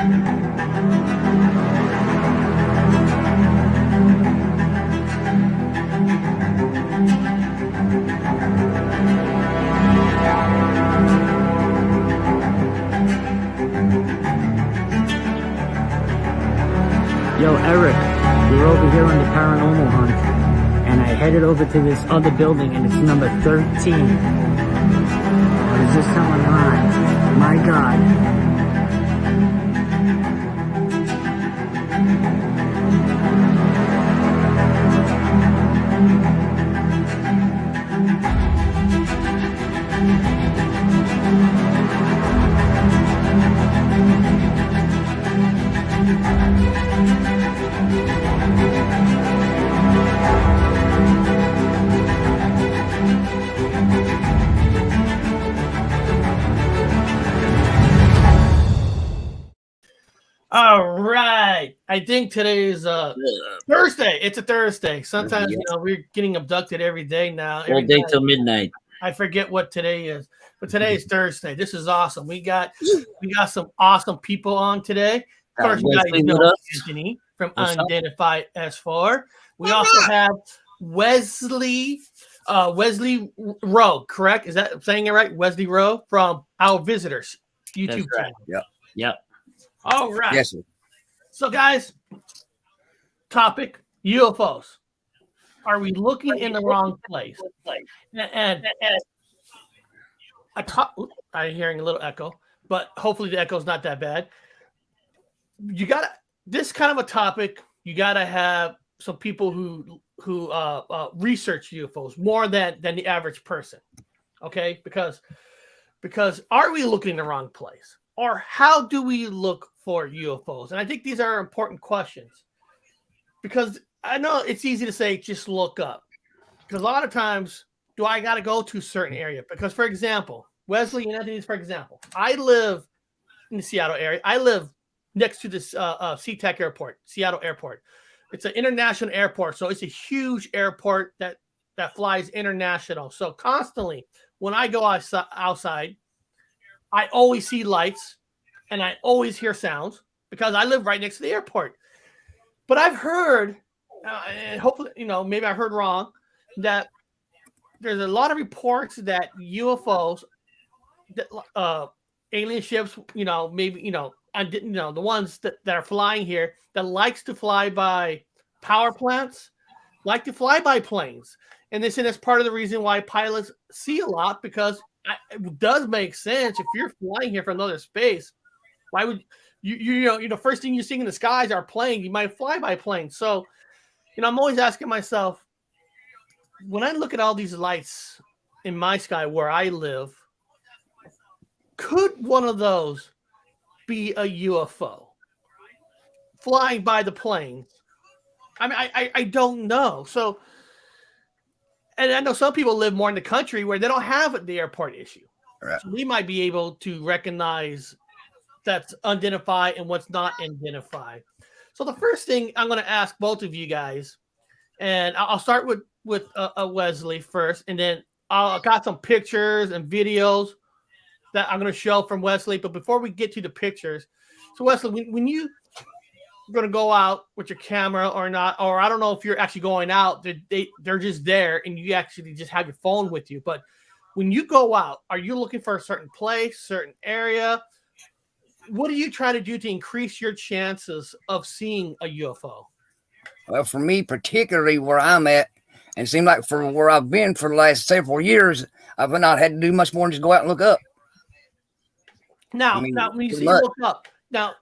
Yo, Eric, we're over here on the paranormal hunt, and I headed over to this other building, and it's number 13. Or is this someone live? My God. All right. I think today is Thursday. It's a Thursday. Sometimes we're getting abducted every day now. All day till midnight. I forget what today is, but today is Thursday. This is awesome. We got some awesome people on today. First, you guys know Anthony from Unidentified S4. We also have Wesley Rowe. Correct? Is that saying it right? Wesley Rowe from Our Visitors YouTube channel. Yep. All right. Yes, sir. So, guys, topic UFOs. Are we looking in the wrong place? And I'm hearing a little echo, but hopefully the echo is not that bad. You got this kind of a topic. You got to have some people who research UFOs more than the average person. Okay, because are we looking in the wrong place, or how do we look for UFOs? And I think these are important questions, because I know it's easy to say just look up, because a lot of times do I got to go to a certain area? Because, for example, Wesley and Anthony, for example, I live in the Seattle area. I live next to this SeaTac airport, Seattle airport. It's an international airport, so it's a huge airport that flies international. So constantly when I go outside, I always see lights and I always hear sounds because I live right next to the airport. But I've heard, and hopefully, maybe I heard wrong, that there's a lot of reports that UFOs, that alien ships, maybe, the ones that are flying here that likes to fly by power plants, like to fly by planes. And they say that's part of the reason why pilots see a lot, because it does make sense. If you're flying here from another space, why would the first thing you see in the skies are planes? You might fly by planes. So, I'm always asking myself, when I look at all these lights in my sky where I live, could one of those be a UFO flying by the planes? I mean, I don't know. So, and I know some people live more in the country where they don't have the airport issue. Right. So we might be able to recognize that's unidentified and what's not identified. So the first thing I'm going to ask both of you guys, and I'll start with Wesley first, and then I got some pictures and videos that I'm going to show from Wesley. But before we get to the pictures, so Wesley, when you going to go out with your camera or not, or I don't know if you're actually going out, they're just there and you actually just have your phone with you. But when you go out, are you looking for a certain place, certain area? What are you trying to do to increase your chances of seeing a UFO? Well, for me, particularly where I'm at, and it seems like for where I've been for the last several years, I've not had to do much more than just go out and look up. Now, when you see look up, now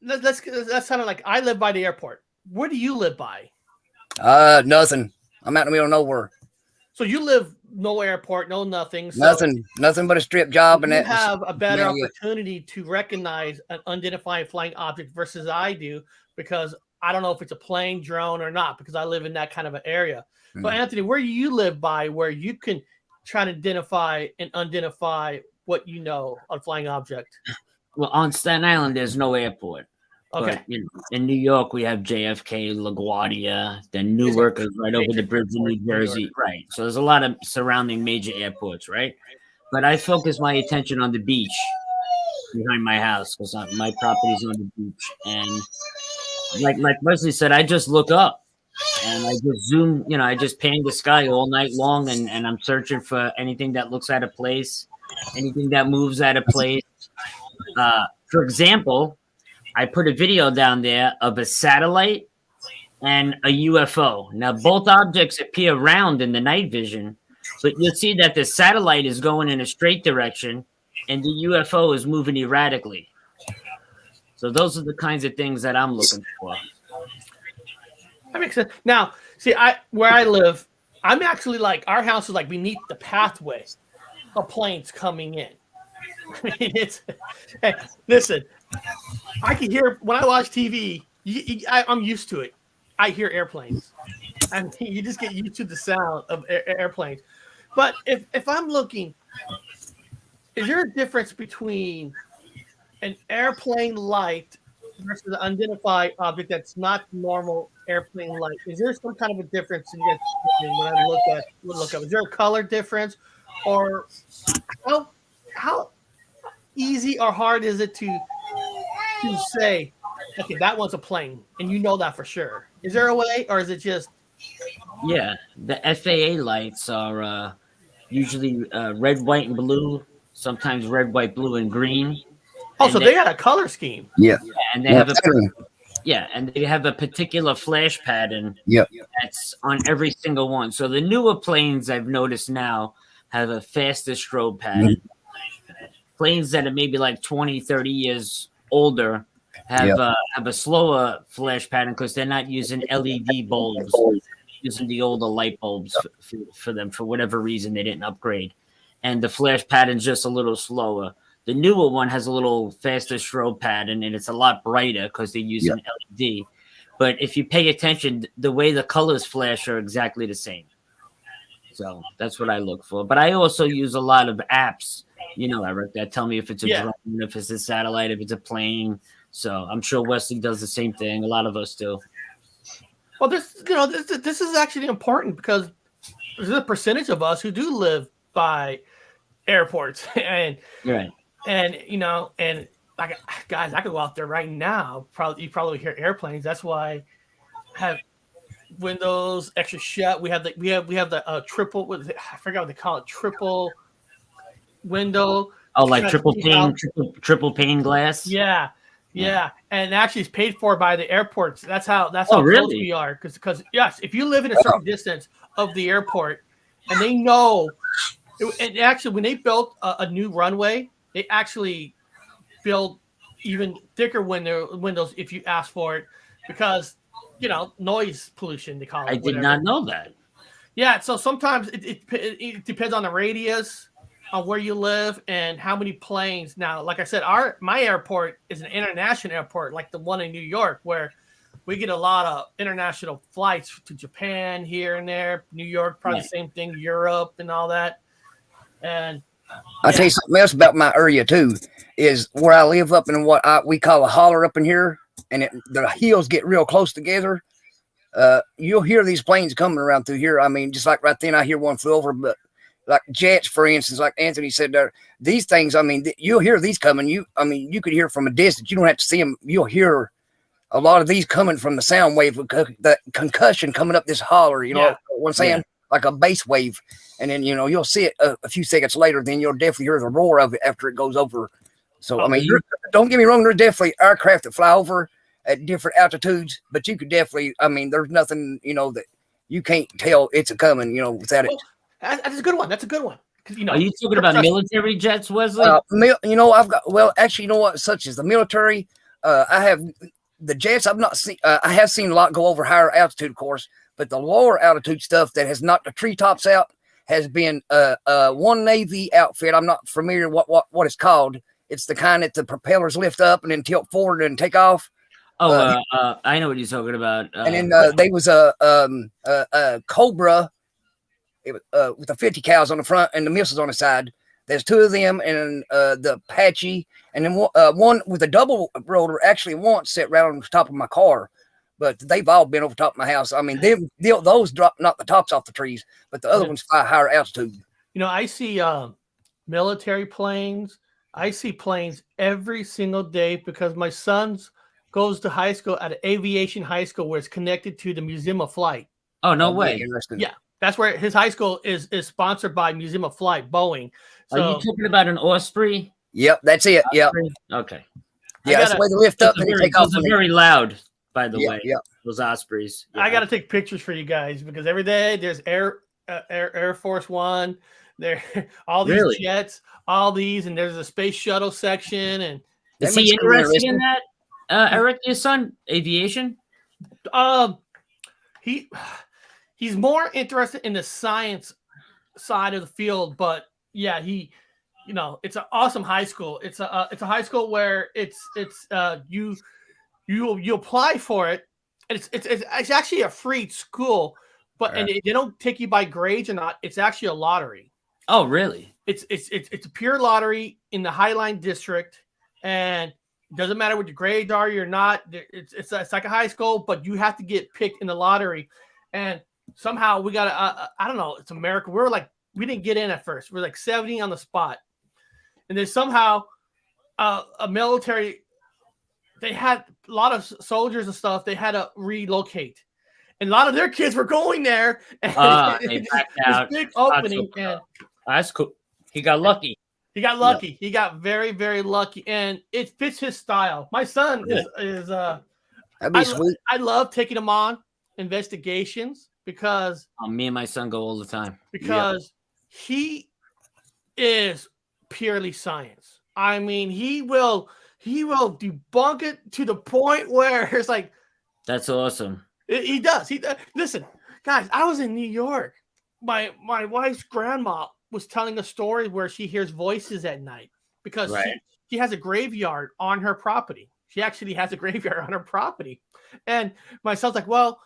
that's kind of like I live by the airport. Where do you live by? Nothing. I'm out in the middle of nowhere. So you live no airport, no nothing. So nothing but a strip job, and you have a better opportunity to recognize an unidentified flying object versus I do, because I don't know if it's a plane, drone, or not, because I live in that kind of an area. Mm-hmm. But Anthony, where do you live by where you can try to identify and unidentifiy what you know on flying object? Well, on Staten Island, there's no airport. Okay. But, in New York, we have JFK, LaGuardia. Then Newark is right over the bridge in New Jersey. Right. So there's a lot of surrounding major airports, right? But I focus my attention on the beach. behind my house because my property's on the beach. And like Wesley said, I just look up and I just zoom, I just pan the sky all night long and I'm searching for anything that looks out of place, anything that moves out of place. For example, I put a video down there of a satellite and a UFO. Now, both objects appear round in the night vision, but you'll see that the satellite is going in a straight direction and the UFO is moving erratically. So those are the kinds of things that I'm looking for. That makes sense. Now, see, where I live, I'm actually our house is beneath the pathway of planes coming in. I mean, hey, listen, I can hear when I watch TV. I'm used to it. I hear airplanes. I mean, you just get used to the sound of airplanes. But if I'm looking, is there a difference between an airplane light versus an unidentified object that's not normal airplane light? Is there some kind of a difference when I look up? Is there a color difference, or how easy or hard is it to say, okay, that one's a plane, and you know that for sure? Is there a way, or is it just? Yeah, the FAA lights are usually red, white, and blue. Sometimes red, white, blue, and green. Oh, so they got a color scheme. Yeah, and they have and they have a particular flash pattern. Yep. That's on every single one. So the newer planes I've noticed now have a faster strobe pattern. Planes that are maybe 20, 30 years older have a slower flash pattern because they're not using LED bulbs, using the older light bulbs for them. For whatever reason, they didn't upgrade. And the flash pattern's just a little slower. The newer one has a little faster strobe pattern, and it's a lot brighter because they're using LED. But if you pay attention, the way the colors flash are exactly the same. So that's what I look for. But I also use a lot of apps, Eric, that tell me if it's a drone, if it's a satellite, if it's a plane. So I'm sure Wesley does the same thing. A lot of us do. Well, this is actually important because there's a percentage of us who do live by airports, and right. And and guys, I could go out there right now. You probably hear airplanes. That's why I have windows extra shut. We have the triple. I forgot what they call it. Triple window. Oh, like triple pane glass. Yeah. And actually, it's paid for by the airports. That's how really? close we are. Because yes, if you live in a certain distance of the airport, and they know, and actually, when they built a new runway, they actually build even thicker windows if you ask for it, because noise pollution, they call it. I did not know that. Yeah, so sometimes it depends on the radius on where you live and how many planes. Now, like I said, my airport is an international airport, like the one in New York, where we get a lot of international flights to Japan here and there. New York, probably the same thing, Europe and all that. And I'll tell you something else about my area too, is where I live up in what we call a holler up in here, and the hills get real close together. You'll hear these planes coming around through here. I mean, just like right then I hear one flew over, but like jets, for instance, like Anthony said there, these things, I mean, you'll hear these coming. You could hear from a distance. You don't have to see them. You'll hear a lot of these coming from the sound wave, the concussion coming up this holler, what I'm saying? Like a bass wave. And then, you'll see it a few seconds later, then you'll definitely hear the roar of it after it goes over. So, I mean, don't get me wrong, there's definitely aircraft that fly over at different altitudes, but you could definitely, I mean, there's nothing, that you can't tell it's a coming, without it. That's a good one. That's a good one. Are you talking about military jets, Wesley? Actually, what, such as the military, I have the jets. I've not seen, I have seen a lot go over higher altitude, of course, but the lower altitude stuff that has knocked the treetops out has been one Navy outfit. I'm not familiar what it's called. It's the kind that the propellers lift up and then tilt forward and take off. I know what you're talking about. And then there was a Cobra with the 50 cals on the front and the missiles on the side. There's two of them, and the Apache, and then one with a double rotor actually once sat right on the top of my car. But they've all been over top of my house. I mean, those drop not the tops off the trees, but the other ones fly higher altitude. I see military planes. I see planes every single day because my son's goes to high school at an aviation high school where it's connected to the Museum of Flight. Oh, no That'd be way. interesting. Yeah, that's where his high school is sponsored by Museum of Flight, Boeing. Are you talking about an Osprey? Yep, that's it. Yep. Okay. Yeah, that's the way they lift up and they take off. Those are very loud, by the Yeah, way. yeah. Those Ospreys. I got to take pictures for you guys because every day there's Air Force One, there all these Really? jets, all these, and there's a space shuttle section. And Is That he makes it interested in interesting. that, Eric, your son? Aviation? he's more interested in the science side of the field, but yeah, it's an awesome high school. It's a high school where you apply for it. And it's actually a free school, but Right. and they don't take you by grades or not. It's actually a lottery. Oh, really? It's a pure lottery in the Highline District, and it doesn't matter what your grades are. You're not. It's like a high school, but you have to get picked in the lottery. And somehow we got I don't know. It's America. We didn't get in at first. We're like 70 on the spot, and then somehow a military. They had a lot of soldiers and stuff. They had to relocate, and a lot of their kids were going there. And They backed out. Big opening, so and that's cool. He got lucky. he got lucky. Yep. He got very, very lucky, and it fits his style. My son is That'd be sweet. I love taking him on investigations because Me and my son go all the time. Because he is purely science. I mean, he will debunk it to the point where it's like, that's awesome. He does. Listen, guys. I was in New York. My wife's grandma was telling a story where she hears voices at night because she has a graveyard on her property. She actually has a graveyard on her property, and my son's like, "Well,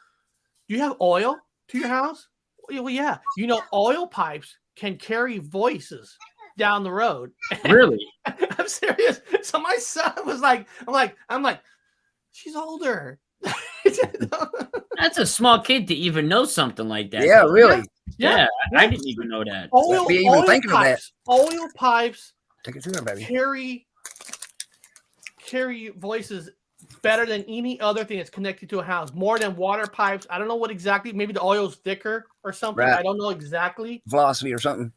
do you have oil to your house?" Well, yeah. Oil pipes can carry voices down the road. Really? I'm serious. So my son was like, I'm like, she's older. That's a small kid to even know something like that. Yeah, really. Yeah, I didn't even know that. Oil pipes. Oil pipes Take it to her, baby. carry voices better than any other thing that's connected to a house. More than water pipes. I don't know what exactly. Maybe the oil's thicker or something. Right. I don't know exactly. Velocity or something.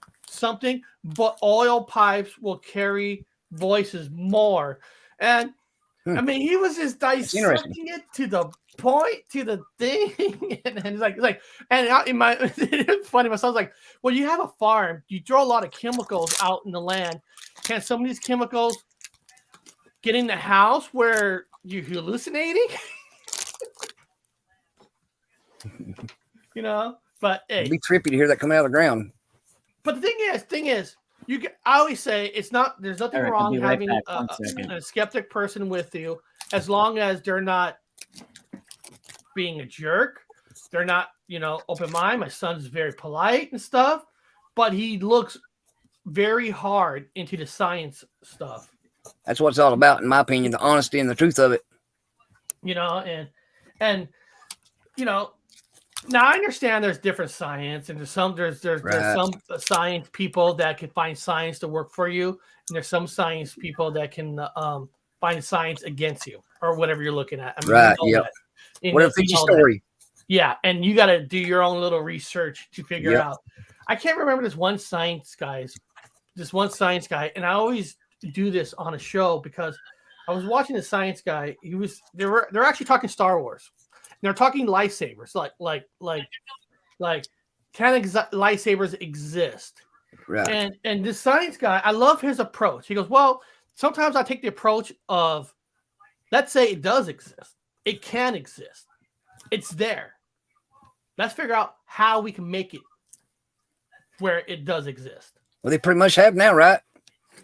But oil pipes will carry voices more. And I mean, he was just dissecting it to the point, to the thing, and he's like, and it's funny. My son's like, "Well, you have a farm. You throw a lot of chemicals out in the land. Can some of these chemicals get in the house where you're hallucinating?" But hey, It'd be trippy to hear that coming out of the ground. But the thing is, I always say there's nothing Eric, wrong right having back. a skeptic person with you, as long as they're not being a jerk. They're not, open mind. My son's very polite and stuff, but he looks very hard into the science stuff. That's what it's all about, in my opinion, the honesty and the truth of it. Now I understand there's different science, and there's some science people that can find science to work for you, and there's some science people that can find science against you or whatever you're looking at. I mean, yeah. What a fishy story. Yeah, and you got to do your own little research to figure out. I can't remember this one science guy, and I always do this on a show because I was watching the science guy. They're actually talking Star Wars. They're talking lightsabers, like can lightsabers exist? Right. And this science guy, I love his approach. He goes, well, sometimes I take the approach of, let's say it does exist. It can exist. It's there. Let's figure out how we can make it where it does exist. Well, they pretty much have now, right?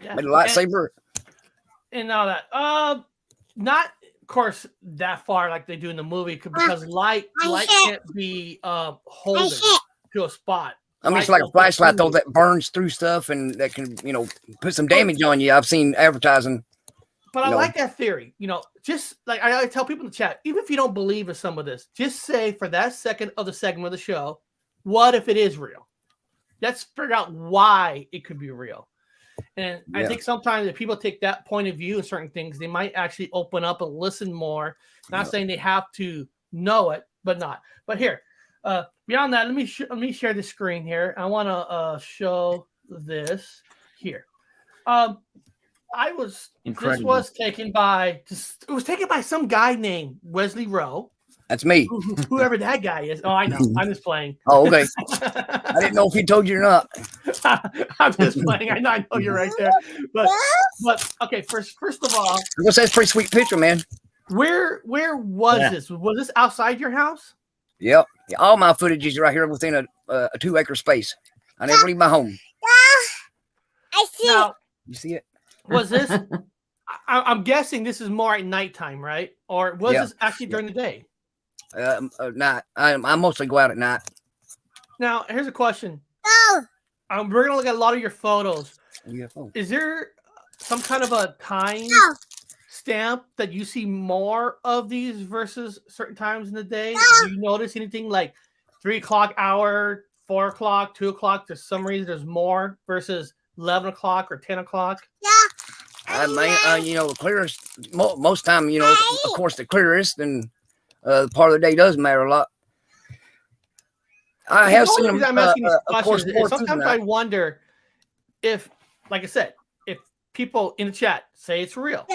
Yeah. Made a lightsaber. And all that. Not, of course, that far like they do in the movie because light can't be holding to a spot. I mean, it's like a flashlight though that burns through stuff and that can, put some damage on you. I've seen advertising. But I like that theory. Just like I tell people in the chat, even if you don't believe in some of this, just say for that second of the segment of the show, what if it is real? Let's figure out why it could be real. And I think sometimes if people take that point of view in certain things, they might actually open up and listen more. Not saying they have to know it, but not. But here, beyond that, let me share the screen here. I want to show this here. This was taken by some guy named Wesley Rowe. That's me. Whoever that guy is. Oh, I know. I'm just playing. Oh, okay. I didn't know if he told you or not. I'm just playing. I know you're right there. But okay, first of all, That's a pretty sweet picture, man. Where was this? Was this outside your house? Yep. All my footage is right here within a 2-acre space. I never leave my home. I see. Now, you see it? Was this? I'm guessing this is more at nighttime, right? Or was this actually during the day? Night. I mostly go out at night. Now, here's a question. Oh. We're gonna look at a lot of your photos. UFO. Is there some kind of a time stamp that you see more of these versus certain times in the day? Do you notice anything like 3 o'clock hour, 4 o'clock, 2 o'clock? For some reason, there's more versus 11 o'clock or 10 o'clock. The clearest. Most time, of course, the clearest and part of the day does matter a lot. I have seen them. I'm asking these questions. Sometimes I wonder if, like I said, if people in the chat say it's real,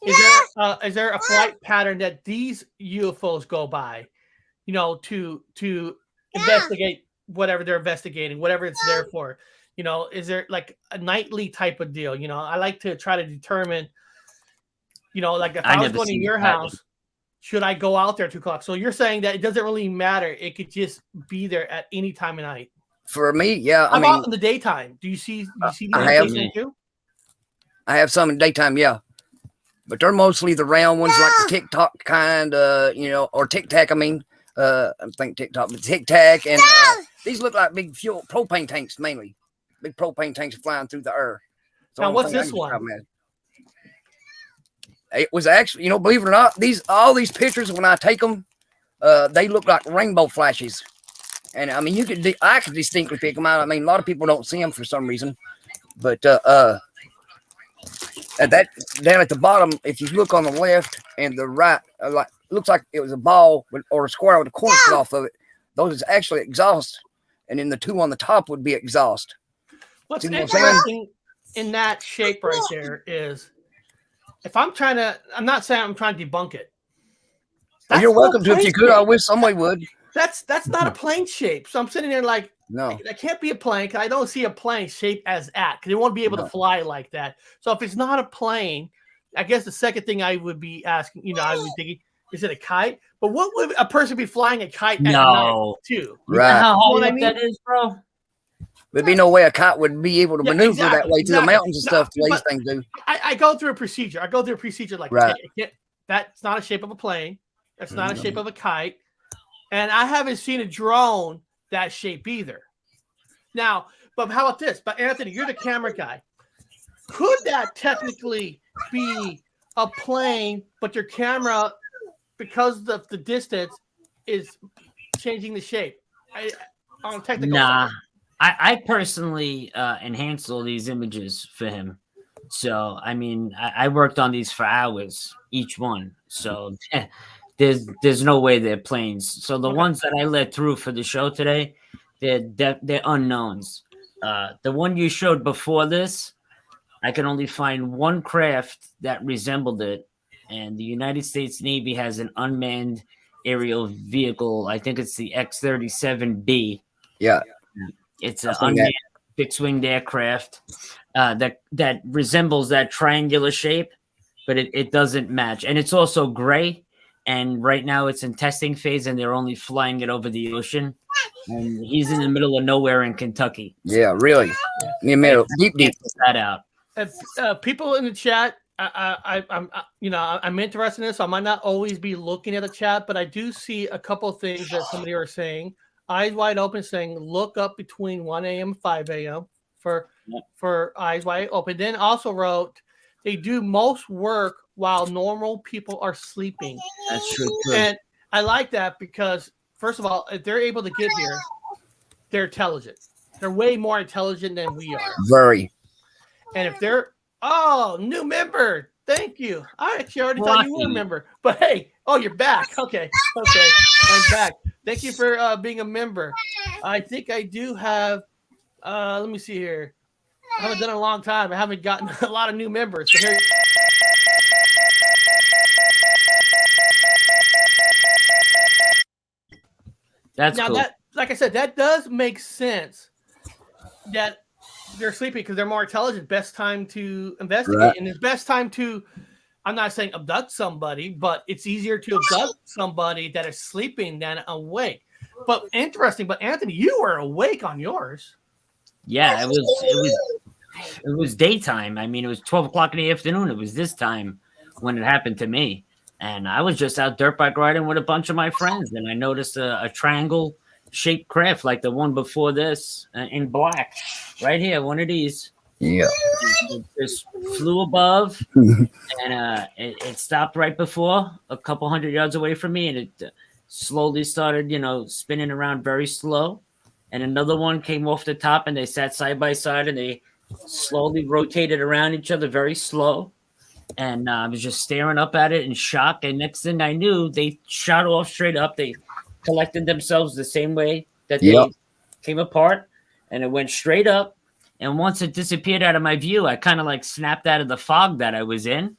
is there a flight pattern that these UFOs go by, to investigate whatever they're investigating, whatever it's there for? Is there like a nightly type of deal? I like to try to determine, like if I was going to your house, should I go out there at 2 o'clock? So you're saying that it doesn't really matter. It could just be there at any time of night. For me, yeah. How about in the daytime? Do you see these too? I have some in daytime, yeah. But they're mostly the round ones, like the TikTok kind, or Tic Tac. I mean, I think TikTok, but Tic Tac, and these look like big fuel propane tanks mainly. Big propane tanks flying through the air. So now, what's this one? It was actually, believe it or not, all these pictures when I take them, they look like rainbow flashes, and I mean I could distinctly pick them out. I mean, a lot of people don't see them for some reason, but at that down at the bottom, if you look on the left and the right, looks like it was a ball or a square with a corner cut off of it. Those is actually exhaust, and then the two on the top would be exhaust. What's interesting in that shape right there is, if I'm not saying I'm trying to debunk it. You're welcome to if you could. I wish somebody would. That's not a plane shape. So I'm sitting there like, no, that can't be a plane. Cause I don't see a plane shape as that, because they won't be able to fly like that. So if it's not a plane, I guess the second thing I would be asking, I would be thinking, is it a kite? But what would a person be flying a kite at night too? Right. How high up that is, bro? There'd be no way a kite would be able to maneuver that way through the mountains and stuff. The way these things do. I go through a procedure. Like, right. That's not a shape of a plane. That's not a shape of a kite. And I haven't seen a drone that shape either. Now, but how about this? But Anthony, you're the camera guy. Could that technically be a plane, but your camera, because of the distance, is changing the shape? On a technical side. I personally enhanced all these images for him. So, I mean, I worked on these for hours, each one. So there's no way they're planes. So the ones that I let through for the show today, they're unknowns. The one you showed before this, I can only find one craft that resembled it. And the United States Navy has an unmanned aerial vehicle. I think it's the X-37B. Yeah. It's an unmanned fixed-winged aircraft that resembles that triangular shape, but it doesn't match. And it's also gray. And right now it's in testing phase, and they're only flying it over the ocean. And he's in the middle of nowhere in Kentucky. Yeah, really. In the middle, deep. That out. People in the chat, I'm interested in this. So I might not always be looking at the chat, but I do see a couple of things that somebody are saying. Eyes wide open, saying look up between 1 a.m. and 5 a.m. for eyes wide open. Then also wrote they do most work while normal people are sleeping. That's true. And I like that because, first of all, if they're able to get here, they're intelligent. They're way more intelligent than we are. Very. And if they're new member, thank you. I actually already thought you were a member, but hey, you're back. Okay, I'm back. Thank you for being a member. I think I do have. Let me see here. I haven't done it in a long time. I haven't gotten a lot of new members. So here. That's now cool. that, like I said, that does make sense. That they're sleeping because they're more intelligent. Best time to investigate, and it's best time to. I'm not saying abduct somebody, but it's easier to abduct somebody that is sleeping than awake. But interesting. But Anthony, you were awake on yours. Yeah, it was daytime. I mean, it was 12 o'clock in the afternoon. It was this time when it happened to me. And I was just out dirt bike riding with a bunch of my friends. And I noticed a triangle shaped craft like the one before this in black. Right here, one of these. Yeah. It just flew above. And it stopped right before, a couple hundred yards away from me. And it slowly started, spinning around very slow. And another one came off the top, and they sat side by side, and they slowly rotated around each other very slow. And I was just staring up at it in shock. And next thing I knew, they shot off straight up. They collected themselves the same way that they came apart, and it went straight up. And once it disappeared out of my view, I kind of like snapped out of the fog that I was in.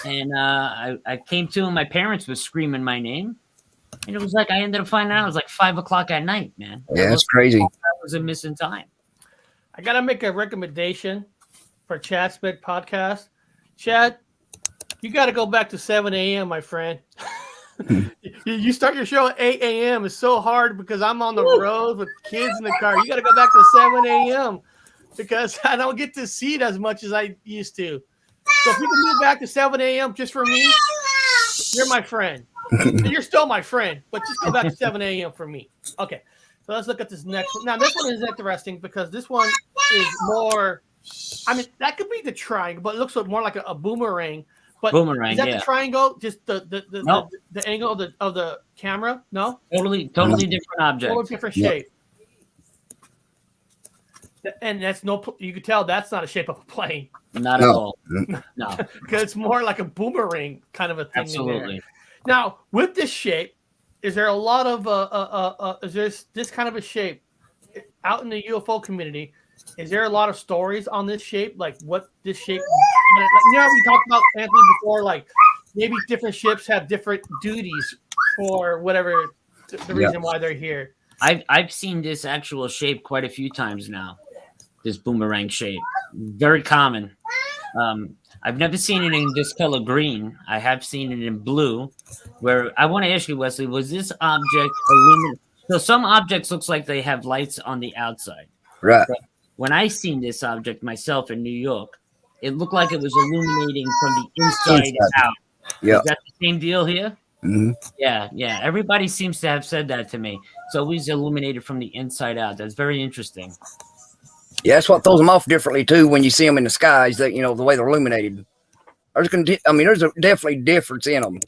And I came to, and my parents were screaming my name. And it was like I ended up finding out it was like 5 o'clock at night, man. Yeah, that's crazy. That was a missing time. I gotta make a recommendation for Chad's Big podcast. Chad, you got to go back to 7 a.m., my friend. You start your show at 8 a.m. It's so hard because I'm on the road with kids in the car. You got to go back to 7 a.m. because I don't get to see it as much as I used to. So if you can move back to 7 a.m. just for me, you're my friend. You're still my friend, but just go back to 7 a.m. for me. Okay, so let's look at this next one. Now, this one is interesting because this one is more, I mean, that could be the triangle, but it looks more like a boomerang. But Boomerang, is that the triangle? Just the angle of the camera? No? Totally different object. Totally different shape. And that's you can tell that's not a shape of a plane. Not at all. No. Because it's more like a boomerang kind of a thing. Absolutely. In there. Now, with this shape, is there a lot of is there this kind of a shape out in the UFO community? Is there a lot of stories on this shape? Like what this shape? We talked about Anthony before. Like maybe different ships have different duties for whatever the reason why they're here. I've seen this actual shape quite a few times now. This boomerang shape, very common. I've never seen it in this color green. I have seen it in blue. Where I want to ask you, Wesley, was this object illuminated? So some objects looks like they have lights on the outside. Right. But when I seen this object myself in New York, it looked like it was illuminating from the inside out. Yeah. Is that the same deal here? Mm-hmm. Yeah. Everybody seems to have said that to me. It's always illuminated from the inside out. That's very interesting. Yeah, that's what throws them off differently too when you see them in the skies. That the way they're illuminated. There's a definitely difference in them.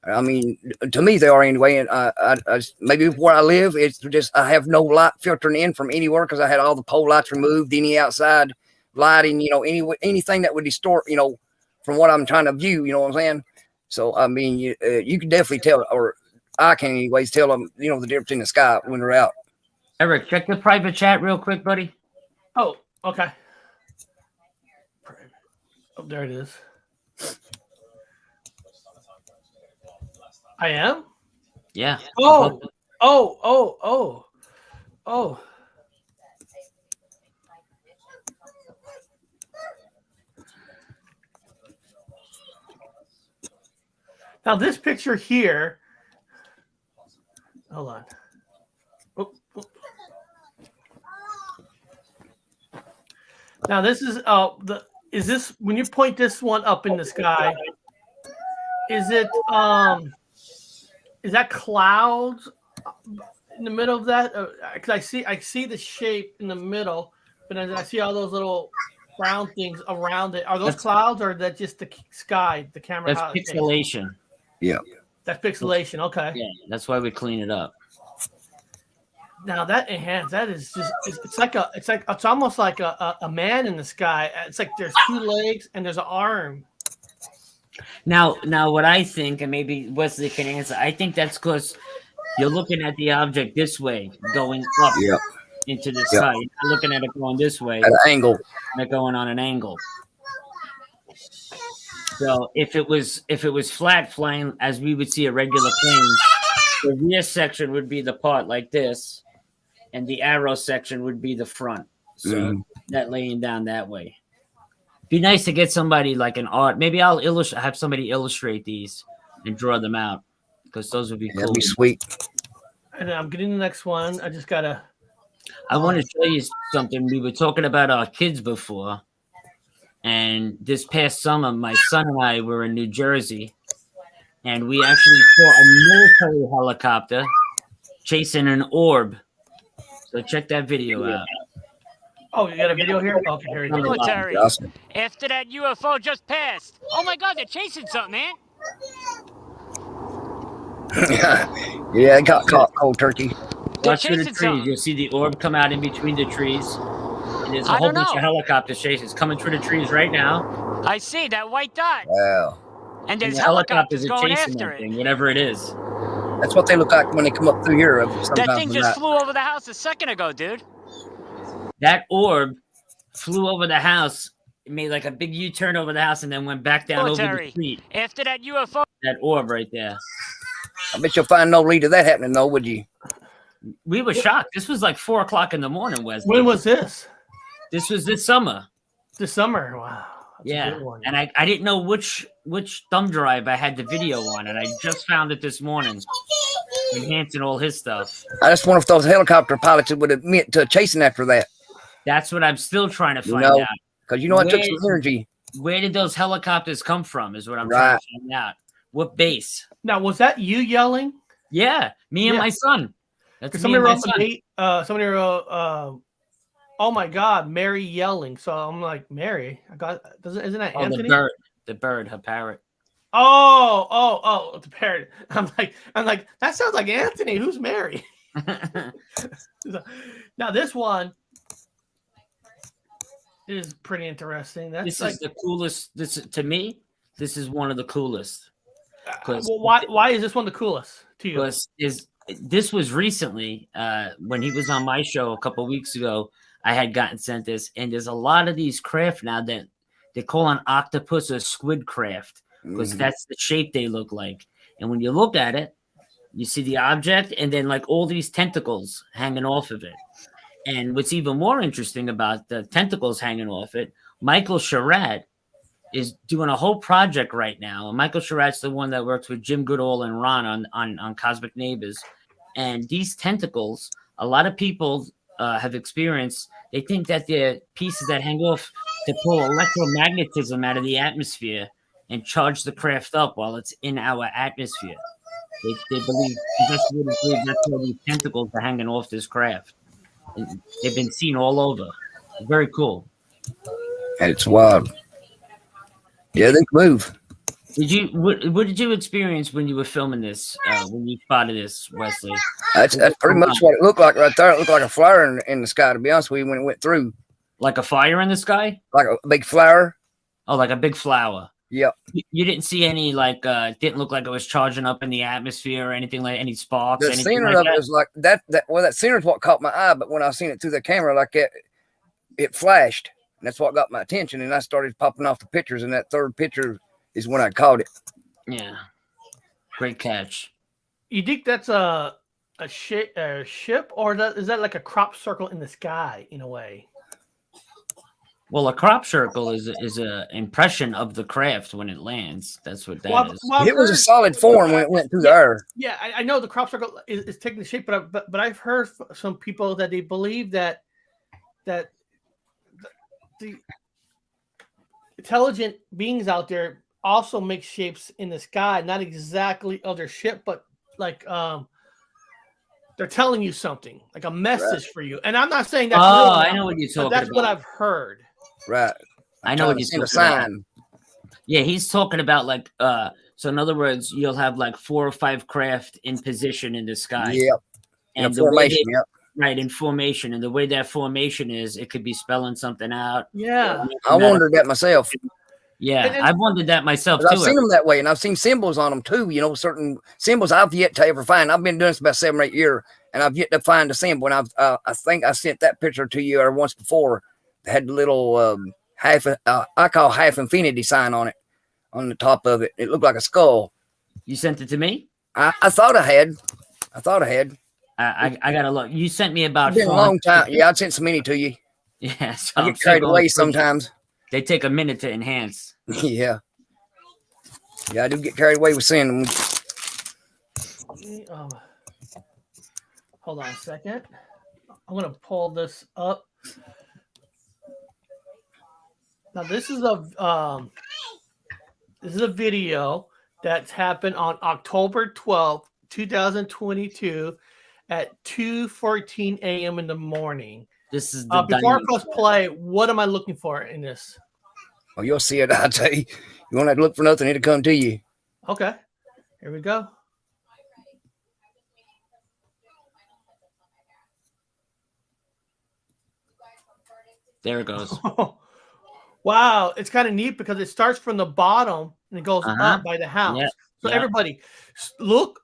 I mean, to me they are anyway. And I maybe where I live, it's just I have no light filtering in from anywhere because I had all the pole lights removed, any outside lighting, anything that would distort, from what I'm trying to view. You know what I'm saying? So I mean, you can definitely tell, or I can anyways tell them, the difference in the sky when they're out. Eric, check the private chat real quick, buddy. Oh, okay. Oh, there it is. I am? Yeah. Oh. Now this picture here. Hold on. Now this is is this when you point this one up in the sky? Is it is that clouds in the middle of that? Because I see the shape in the middle, but then I see all those little brown things around it. Are those clouds or is that just the sky? The camera. That's pixelation. Yeah. That's pixelation. Okay. Yeah, that's why we clean it up. Now that enhanced, that is just it's almost like a man in the sky. It's like there's two legs and there's an arm. Now, what I think, and maybe Wesley can answer, I think that's because you're looking at the object this way, going up into the sky. You're not looking at it going this way, At an angle. not going on an angle. So if it was flat flying as we would see a regular plane, the rear section would be the part like this, and the arrow section would be the front. So that laying down that way. Be nice to get somebody like an art. Maybe I'll have somebody illustrate these and draw them out, because those would be cool. That'd be sweet. And I'm getting the next one. I just gotta. I want to show you something. We were talking about our kids before, and this past summer, my son and I were in New Jersey, and we actually saw a military helicopter chasing an orb. So check that video out. Oh, you got a video here? Okay, here we go. Military. Awesome. After that UFO just passed. Oh my God, they're chasing something, man. Yeah, it got caught cold turkey. Watch through the chasing trees. something. You'll see the orb come out in between the trees. And there's a I whole don't bunch know. of helicopters chasing. It's coming through the trees right now. I see that white dot. Wow. And And there's the helicopters helicopters are going chasing after that it. thing, whatever it is. That's what they look like when they come up through here. That Sometimes thing just flew over the house a second ago, dude. That orb flew over the house, it made like a big U-turn over the house, and then went back down over the Military. street. After that UFO. That orb right there. I bet you'll find no lead of that happening, though, would you? We were shocked. This was like 4 o'clock in the morning, Wesley. When was this? This was this summer. This summer. Wow. That's a Yeah, good one. and I didn't know which thumb drive I had the video on, and I just found it this morning, enhancing all his stuff. I just wonder if those helicopter pilots would admit to chasing after that. That's what I'm still trying to find know, out. Because it took some energy. Where did those helicopters come from? Is what I'm Right. trying to find out. What base? Now, was that you yelling? Yeah, me and Yeah. my son. That's me Somebody and my wrote son. somebody wrote, oh my God, Mary yelling. So I'm like, Mary? Isn't that Oh, Anthony? the bird, her parrot. Oh, the parrot. I'm like, that sounds like Anthony. Who's Mary? Now this one is pretty interesting. That's This like, is the coolest. To me, this is one of the coolest. well, why is this one the coolest to you? Because this was recently when he was on my show a couple weeks ago. I had gotten sent this, and there's a lot of these craft now that they call an octopus or squid craft, because that's the shape they look like. And when you look at it, you see the object, and then like all these tentacles hanging off of it. And what's even more interesting about the tentacles hanging off it, Michael Sherratt is doing a whole project right now. And Michael Sherratt's the one that works with Jim Goodall and Ron on Cosmic Neighbors. And these tentacles, a lot of people have experienced, they think that they're pieces that hang off to pull electromagnetism out of the atmosphere and charge the craft up while it's in our atmosphere. They believe, investigators believe that's where these tentacles are hanging off this craft. And they've been seen all over. Very cool. It's wild. Yeah, they move. What did you experience when you were filming this? When you spotted this, Wesley? That's pretty much what it looked like right there. It looked like a flower in the sky, to be honest with you, when it went through. Like a fire in the sky? Like a big flower. Oh, like a big flower. Yep. You didn't see any didn't look like it was charging up in the atmosphere or anything, like any sparks. The anything center like of that? it was like that. Well, that center is what caught my eye. But when I seen it through the camera like that, it flashed, and that's what got my attention. And I started popping off the pictures, and that third picture is when I caught it. Yeah, great catch. You think that's a ship, or is that like a crop circle in the sky in a way? Well, a crop circle is a impression of the craft when it lands. That's what that is. Well, It was a solid form when it went through the air. Yeah, I know the crop circle is taking the shape, but I've heard some people that they believe that the intelligent beings out there also make shapes in the sky, not exactly of their ship, but like they're telling you something, like a message for you. And I'm not saying that's Oh, real, I know what you're talking that's about. what I've heard. Right. I know what you're Seen a talking about. sign. Yeah, he's talking about like so in other words, you'll have like 4 or 5 craft in position in the sky. Yep. In And a the way formation. they, Yep. Right, in formation. And the way that formation is, it could be spelling something out. Yeah. I wondered that myself. Yeah, And then- I've wondered that myself 'Cause too. I've seen them that way, and I've seen symbols on them too. You know, certain symbols I've yet to ever find. I've been doing this about 7 or 8 years, and I've yet to find a symbol. And I think I sent that picture to you or once before. It had the little I call half infinity sign on it, on the top of it. It looked like a skull. You sent it to me? I thought I had. I gotta look. You sent me about It's been a 400 long time. Yeah, I sent so many to you. Yeah, so I I'm get carried going away through- sometimes. They take a minute to enhance. Yeah. Yeah, I do get carried away with seeing them. Hold on a second. I'm gonna pull this up. Now this is a video that's happened on October 12th, 2022 at 2:14 a.m. in the morning. This is the Before I press play, what am I looking for in this? Oh, you'll see it. I'll tell you. You won't have to look for nothing. It'll come to you. Okay, here we go. There it goes. Wow, it's kind of neat because it starts from the bottom and it goes up by the house. Yep. So Yep. everybody, look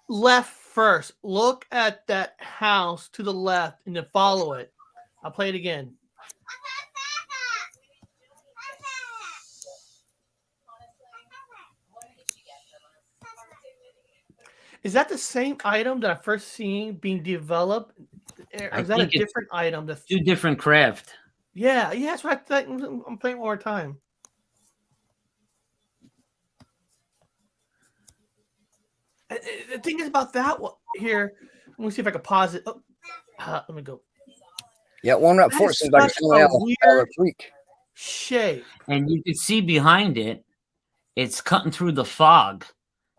left first. Look at that house to the left and then follow it. I'll play it again. Is that the same item that I first seen being developed? Or I is that a think it's different item? That's, Two different craft. yeah, that's what I think. I'm playing one more time. The thing is about that one here. Let me see if I can pause it. Oh, let me go. Yeah, one right That before it is seems like it's such coming a out of the weird creek. shape. And you can see behind it, it's cutting through the fog.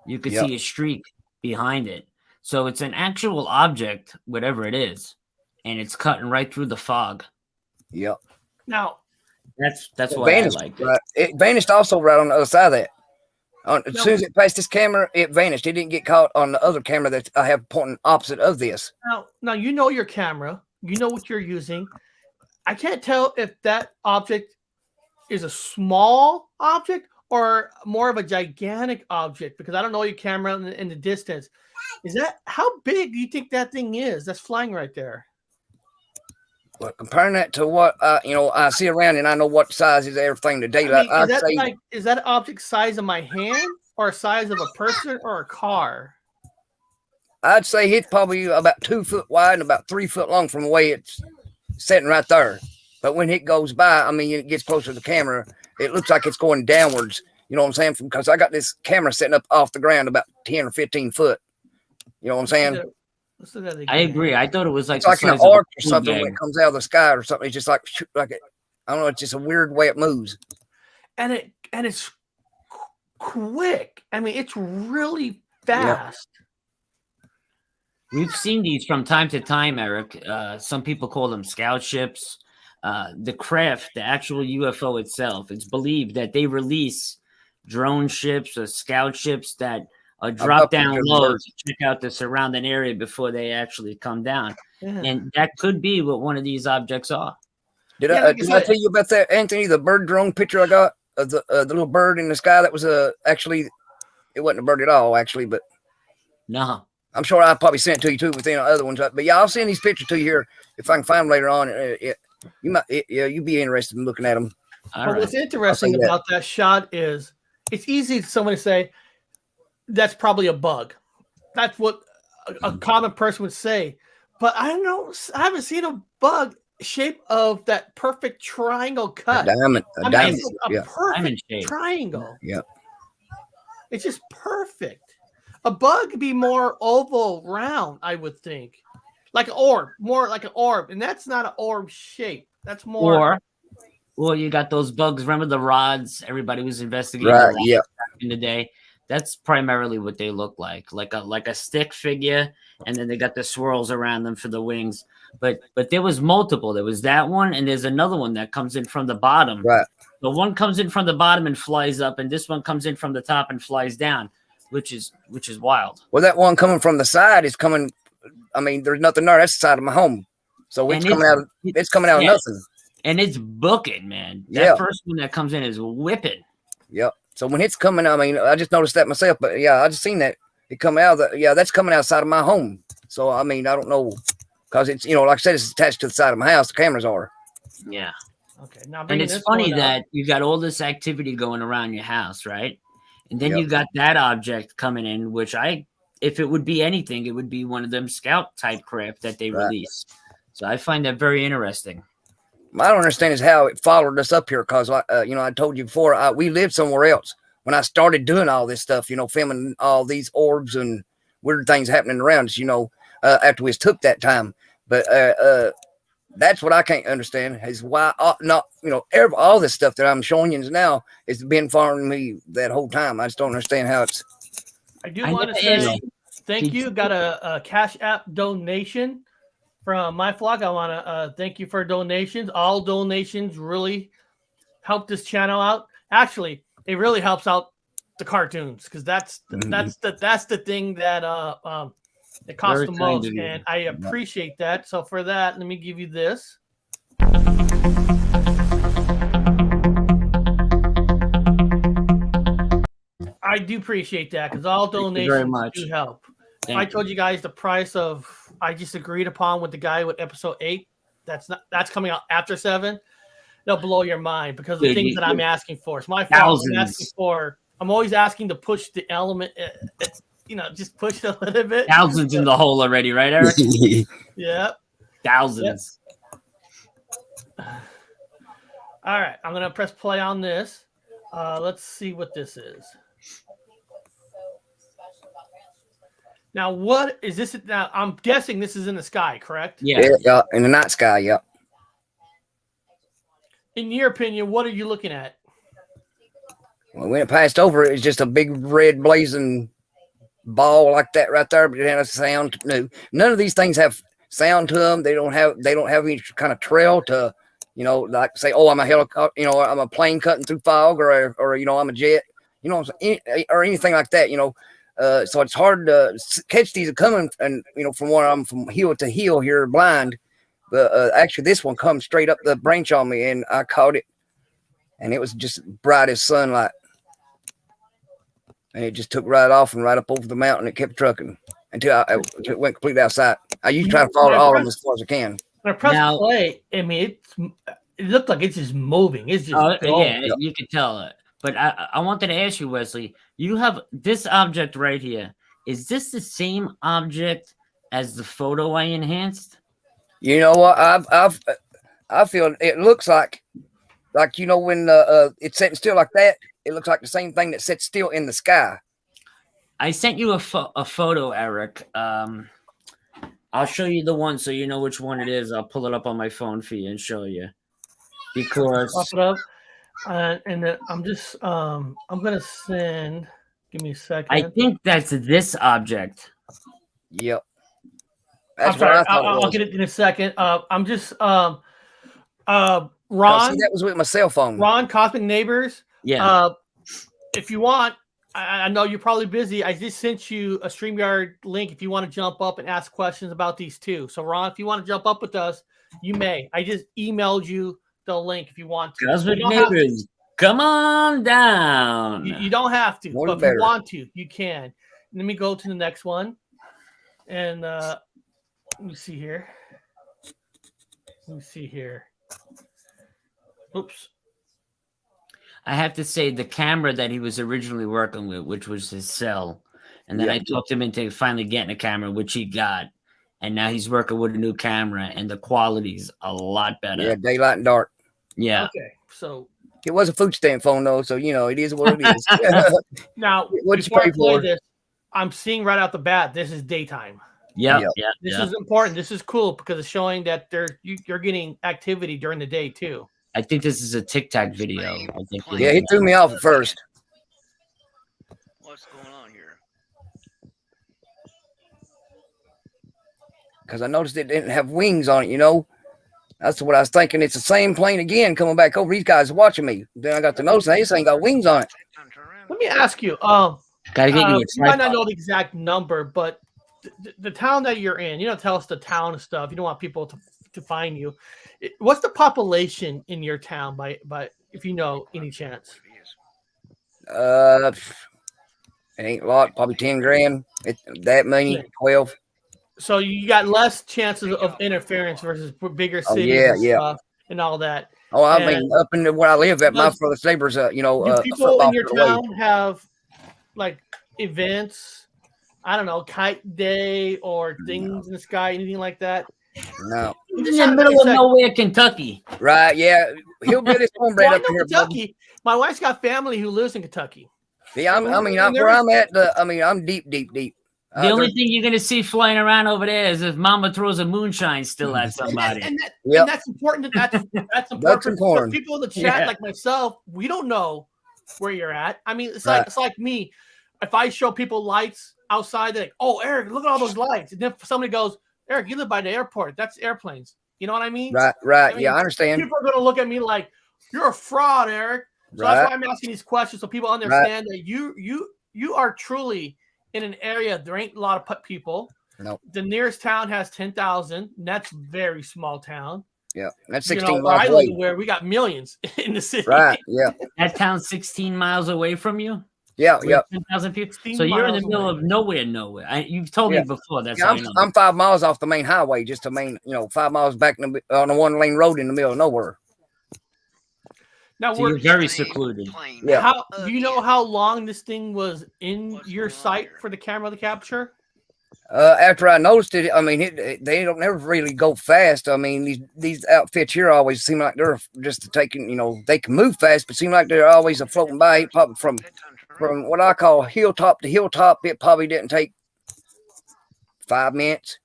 You could Yep. see a streak behind it. So it's an actual object, whatever it is, and it's cutting right through the fog. Yep. Now, That's It why I vanished. like it. Right. It vanished also right on the other side of that. As No. soon as it passed this camera, it vanished. It didn't get caught on the other camera that I have pointing opposite of this. now you know your camera. You know what you're using. I can't tell if that object is a small object or more of a gigantic object because I don't know your camera in the distance. Is that how big do you think that thing is that's flying right there? But comparing that to what I see around, and I know what size is everything today. I mean, I'd say is that object size of my hand or size of a person or a car? I'd say it's probably about 2 foot wide and about 3 foot long from the way it's sitting right there. But when it goes by, I mean, it gets closer to the camera, it looks like it's going downwards. You know what I'm saying? Because I got this camera setting up off the ground about 10 or 15 foot. You know what I'm saying? Let's do that again. I agree. I thought it was like It's like the an size of a arc or pool something when bag. it comes out of the sky or something. It's just like it. I don't know. It's just a weird way it moves. And it's quick. I mean, it's really fast. We've seen these from time to time, Eric. Some people call them scout ships. The craft, the actual UFO itself, it's believed that they release drone ships or scout ships that are drop down low to check out the surrounding area before they actually come down. Yeah. And that could be what one of these objects are. Did Yeah, I like I said- tell you about that, Anthony? The bird drone picture I got of the little bird in the sky. That was actually, it wasn't a bird at all, actually, but No. I'm sure I probably sent it to you too within other ones. But yeah, I'll send these pictures to you here if I can find them later on. You'd be interested in looking at them. All But right. what's interesting that. about that shot is it's easy for someone to say that's probably a bug. That's what a common person would say. But I don't know. I haven't seen a bug shape of that perfect triangle cut. A diamond. I mean, Diamond. it's a Yeah. perfect Diamond shape. triangle. Yeah. It's just perfect. A bug would be more oval, round, I would think. Like an orb, more like an orb. And that's not an orb shape. That's more. Or you got those bugs. Remember the rods? Everybody was investigating Right. the rods Yeah. back in the day. That's primarily what they look like a stick figure, and then they got the swirls around them for the wings. But there was multiple. There was that one, and there's another one that comes in from the bottom. Right. The one comes in from the bottom and flies up, and this one comes in from the top and flies down, which is wild. Well, that one coming from the side is coming I mean, there's nothing there. That's the side of my home. So it's coming out. It's coming out of nothing. And it's booking, man. That Yeah. first one that comes in is whipping. Yep. So when it's coming, I mean, I just noticed that myself. But yeah, I just seen that it come out. That's coming outside of my home. So I mean, I don't know, because it's like I said, it's attached to the side of my house. The cameras are. Yeah. Okay. Now, And it's funny that you got all this activity going around your house, right? And then you got that object coming in, which if it would be anything, it would be one of them scout type craft that they release. So I find that very interesting. I don't understand is how it followed us up here, because I told you before, we lived somewhere else when I started doing all this stuff, filming all these orbs and weird things happening around us, after we took that time. But that's what I can't understand is why all this stuff that I'm showing you now has been following me that whole time. I just don't understand how it's. I do want to say thank you. Got a Cash.app donation from my flock. I want to thank you for donations. All donations really help this channel out. Actually, it really helps out the cartoons, because that's the thing that it costs Very the kind most, of you. and I appreciate that. So for that, let me give you this. I do appreciate that, because all donations do help. I told you guys the price of I just agreed upon with the guy with episode 8. That's coming out after 7. They'll blow your mind because of the things that I'm asking for. It's my fault. I'm always asking to push the element. Just push it a little bit. Thousands in the hole already, right, Eric? Yep. Thousands. Yep. All right, I'm gonna press play on this. Let's see what this is. Now, what is this? Now, I'm guessing this is in the sky, correct? Yeah. Yeah, in the night sky. Yeah. In your opinion, what are you looking at? Well, when it passed over, it was just a big red blazing ball like that right there, but it had a sound. No, none of these things have sound to them. They don't have any kind of trail to, like say, oh, I'm a helicopter, I'm a plane cutting through fog, or I'm a jet, or anything like that, so it's hard to catch these coming, and from where I'm from hill to hill here blind, but actually this one comes straight up the branch on me, and I caught it, and it was just bright as sunlight. And it just took right off and right up over the mountain. It kept trucking until it went completely outside. I usually try to follow all of them as far as I can. When I press play, I mean, it looked like it's just moving. It's just you can tell it. But I wanted to ask you, Wesley, you have this object right here. Is this the same object as the photo I enhanced? You know what? I feel it looks like when it's sitting still like that. It looks like the same thing that sits still in the sky. I sent you a photo, Eric. I'll show you the one so you know which one it is. I'll pull it up on my phone for you and show you. Because pop it up, and then I'm just I'm gonna send. Give me a second. I think that's this object. Yep. I'm sorry. I'll get it in a second. I'm just Ron. See, that was with my cell phone. Ron, Cosmic Neighbors. Yeah. If you want, I know you're probably busy. I just sent you a StreamYard link if you want to jump up and ask questions about these two. So, Ron, if you want to jump up with us, you may. I just emailed you the link if you want to. Cosmic Neighbors, come on down. You don't have to, More but if better. you want to, you can. Let me go to the next one. And let me see here. Oops. I have to say the camera that he was originally working with, which was his cell, and then I talked him into finally getting a camera, which he got, and now he's working with a new camera, and the quality's a lot better. Yeah, daylight and dark. Yeah. Okay, so it was a food stamp phone though, so it is what it is. now What'd you before I pay play for? this, I'm seeing right out the bat this is daytime. Yeah. This is important. This is cool because it's showing that you're getting activity during the day too. I think this is a TikTok video. I think. Yeah, he threw me off at first. What's going on here? Because I noticed it didn't have wings on it, That's what I was thinking. It's the same plane again coming back over. These guys are watching me. Then I got to notice this ain't got wings on it. Let me ask you. Gotta get you a you might not tripod. know the exact number, but the town that you're in. You don't tell us the town and stuff. You don't want people to find you. What's the population in your town by if you know any chance? It ain't a lot, probably 10 grand. That many, Yeah. 12. So you got less chances of interference versus bigger Oh, cities and stuff and all that. Oh, I And mean, up in where I live at, my furthest neighbor's, do a people football in your field away. town have like events? I don't know, kite day or things in the sky, anything like that? No. In the middle of nowhere, Kentucky. Right, yeah. Hillbilly cornbread Well, I up know in here. Kentucky. My wife's got family who lives in Kentucky. Yeah, where I'm at, I'm deep. The only thing you're going to see flying around over there is if Mama throws a moonshine still at somebody. And that's important. That's important for people in the chat like myself. We don't know where you're at. I mean, it's like me. If I show people lights outside, they're like, "Oh, Eric, look at all those lights." And then somebody goes, "Eric, you live by the airport. That's airplanes." You know what I mean? Right. I mean, Yeah, I understand. People are going to look at me like, "You're a fraud, Eric." So that's why I'm asking these questions so people understand that you are truly in an area there ain't a lot of people. No. The nearest town has 10,000. That's very small town. Yeah, that's 16 where miles I away. live, where we got millions in the city. Right. Yeah. That town's 16 miles away from you. Yeah. 10,000 people. So you're in the middle of nowhere. You've told me before. That's I'm 5 miles off the main highway, just the main, 5 miles back on a 1-lane road in the middle of nowhere. Now so you're very secluded. Yeah. Do you know how long this thing was in your sight for the camera to capture? After I noticed it, I mean, they don't never really go fast. I mean, these outfits here always seem like they're just taking, they can move fast, but seem like they're always floating by. Probably from what I call hilltop to hilltop, it probably didn't take 5 minutes.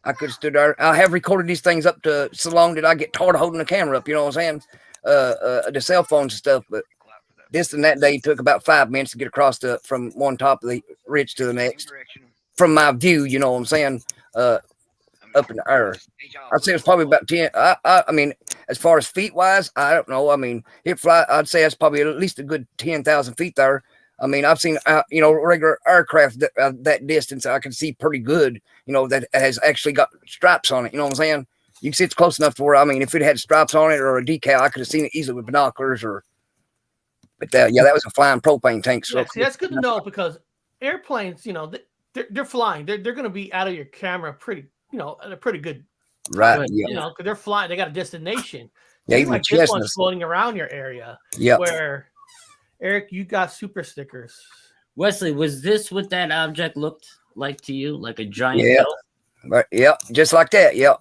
I could have stood there. I have recorded these things up to so long that I get tired of holding the camera up. You know what I'm saying? The cell phones and stuff, but this and that day took about 5 minutes to get across from one top of the ridge to the next. From my view, you know what I'm saying? Up in the air. I'd say it's probably about 10. I mean, as far as feet wise, I don't know. I mean, I'd say it's probably at least a good 10,000 feet there. I mean, I've seen, regular aircraft that distance. I can see pretty good, that has actually got stripes on it. You know what I'm saying? You can see it's close enough to where, I mean, if it had stripes on it or a decal, I could have seen it easily with binoculars but that was a flying propane tank. So see, that's good to know because airplanes, they're flying. They're going to be out of your camera pretty, at a pretty good right. But, because they're flying. They got a destination. Yeah, even like this one's floating around your area. Yeah. Where, Eric, you got super stickers. Wesley, was this what that object looked like to you? Like a giant bell? But just like that. Yep.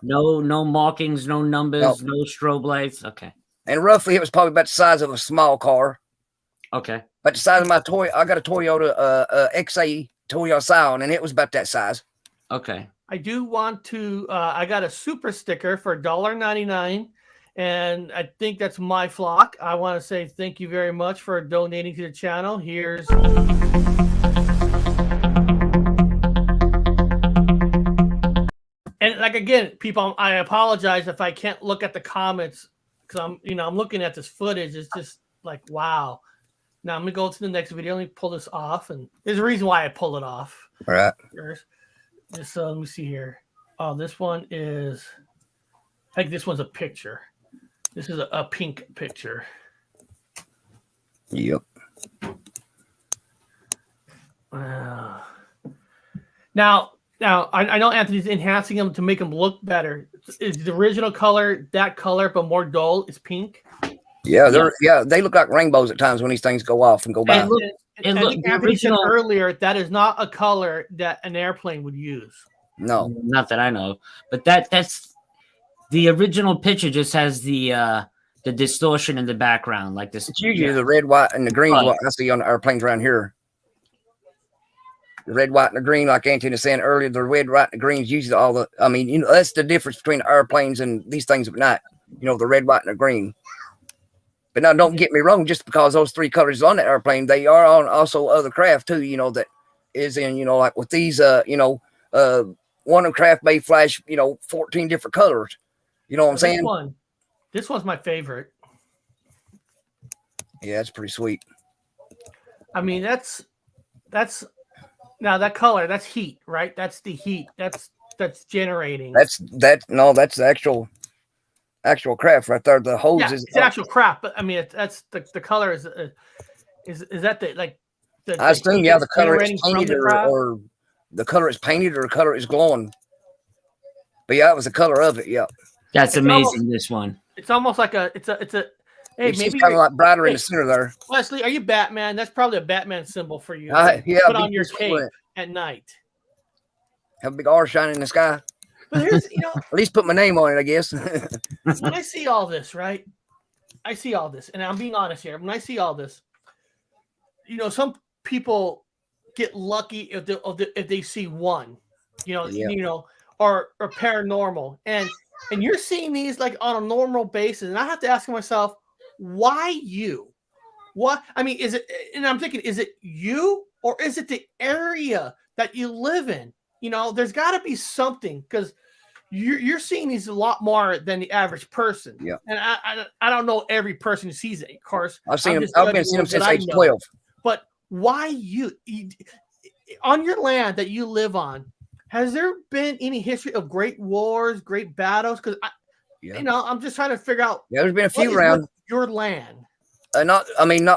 No markings, no numbers, no strobe lights. Okay. And roughly it was probably about the size of a small car. Okay. But the size of my I got a Toyota XA Toyota Scion, and it was about that size. Okay. I do want to I got a super sticker for $1.99, and I think that's my flock. I want to say thank you very much for donating to the channel. Here's and like again, people, I apologize if I can't look at the comments because I'm looking at this footage. It's just like wow. Now I'm gonna go to the next video. Let me pull this off, and there's a reason why I pull it off. All right. Just let me see here. Oh, this one is. I think this one's a picture. This is a pink picture. Yep. Now I know Anthony's enhancing them to make them look better. Is the original color that color, but more dull? Is pink? Yeah, they look like rainbows at times when these things go off and go by. And Anthony said earlier that is not a color that an airplane would use. No, not that I know. But that's the original picture. Just has the distortion in the background, like this. It's usually the red, white, and the green. What I see on the airplanes around here. The red, white, and the green, like Anthony was saying earlier, the red, white, and the green is usually all the. I mean, that's the difference between airplanes and these things at night. The red, white, and the green. But now, don't get me wrong. Just because those 3 colors on the airplane, they are on also other craft too. That is in. Like with these. One of craft may flash. 14 different colors. You know what I'm saying? This one's my favorite. Yeah, that's pretty sweet. I mean, that's Now that color, that's heat, right? That's the heat. That's generating. That's the actual craft right there. The hose Yeah, is it's actual crap. But I mean, that's the color is that the like the I assume, heat yeah, that's the color is generating from painted the craft? or the color is painted or the color is glowing. But yeah, it was the color of it. Yeah, That's It's amazing. almost- This one. It's almost like it's a. Hey, it's maybe kind of you're like brighter in hey, the center there. Wesley. Are you Batman? That's probably a Batman symbol for you. Yeah, Put big on your piece of cape flint. at night. Have a big R shining in the sky. But here's At least put my name on it, I guess. when I see all this, right? I see all this, and I'm being honest here. When I see all this, some people get lucky if they see one, Yeah. or paranormal, and you're seeing these like on a normal basis, and I have to ask myself, why you? What I mean is it? And I'm thinking, is it you or is it the area that you live in? There's got to be something because you're seeing these a lot more than the average person. Yeah. And I don't know every person who sees it, of course. I've seen I'm him. just I've been judging seeing him what since I age know. 12. But why you on your land that you live on? Has there been any history of great wars, great battles? Because I'm just trying to figure out. Yeah, there's been a what few is around. with your land. Not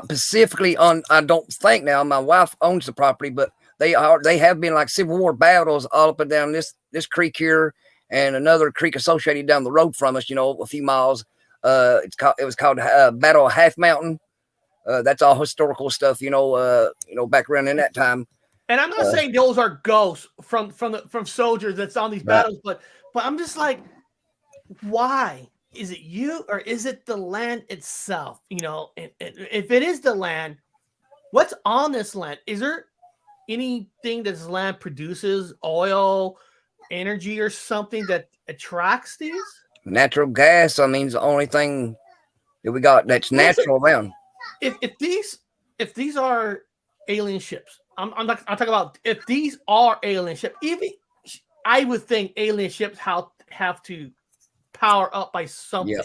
specifically on. I don't think now. My wife owns the property, but they have been like Civil War battles all up and down this creek here, and another creek associated down the road from us. A few miles. It was called Battle of Half Mountain. That's all historical stuff. Back around in that time. And I'm not saying those are ghosts from soldiers that's on these battles, but I'm just like, why? Is it you or is it the land itself? If it is the land, what's on this land? Is there anything that this land produces, oil, energy, or something that attracts these? Natural gas. I mean, is the only thing that we got that's natural around. If these are alien ships, I'm talking about if these are alien ships. Even I would think alien ships have to power up by something. Yeah.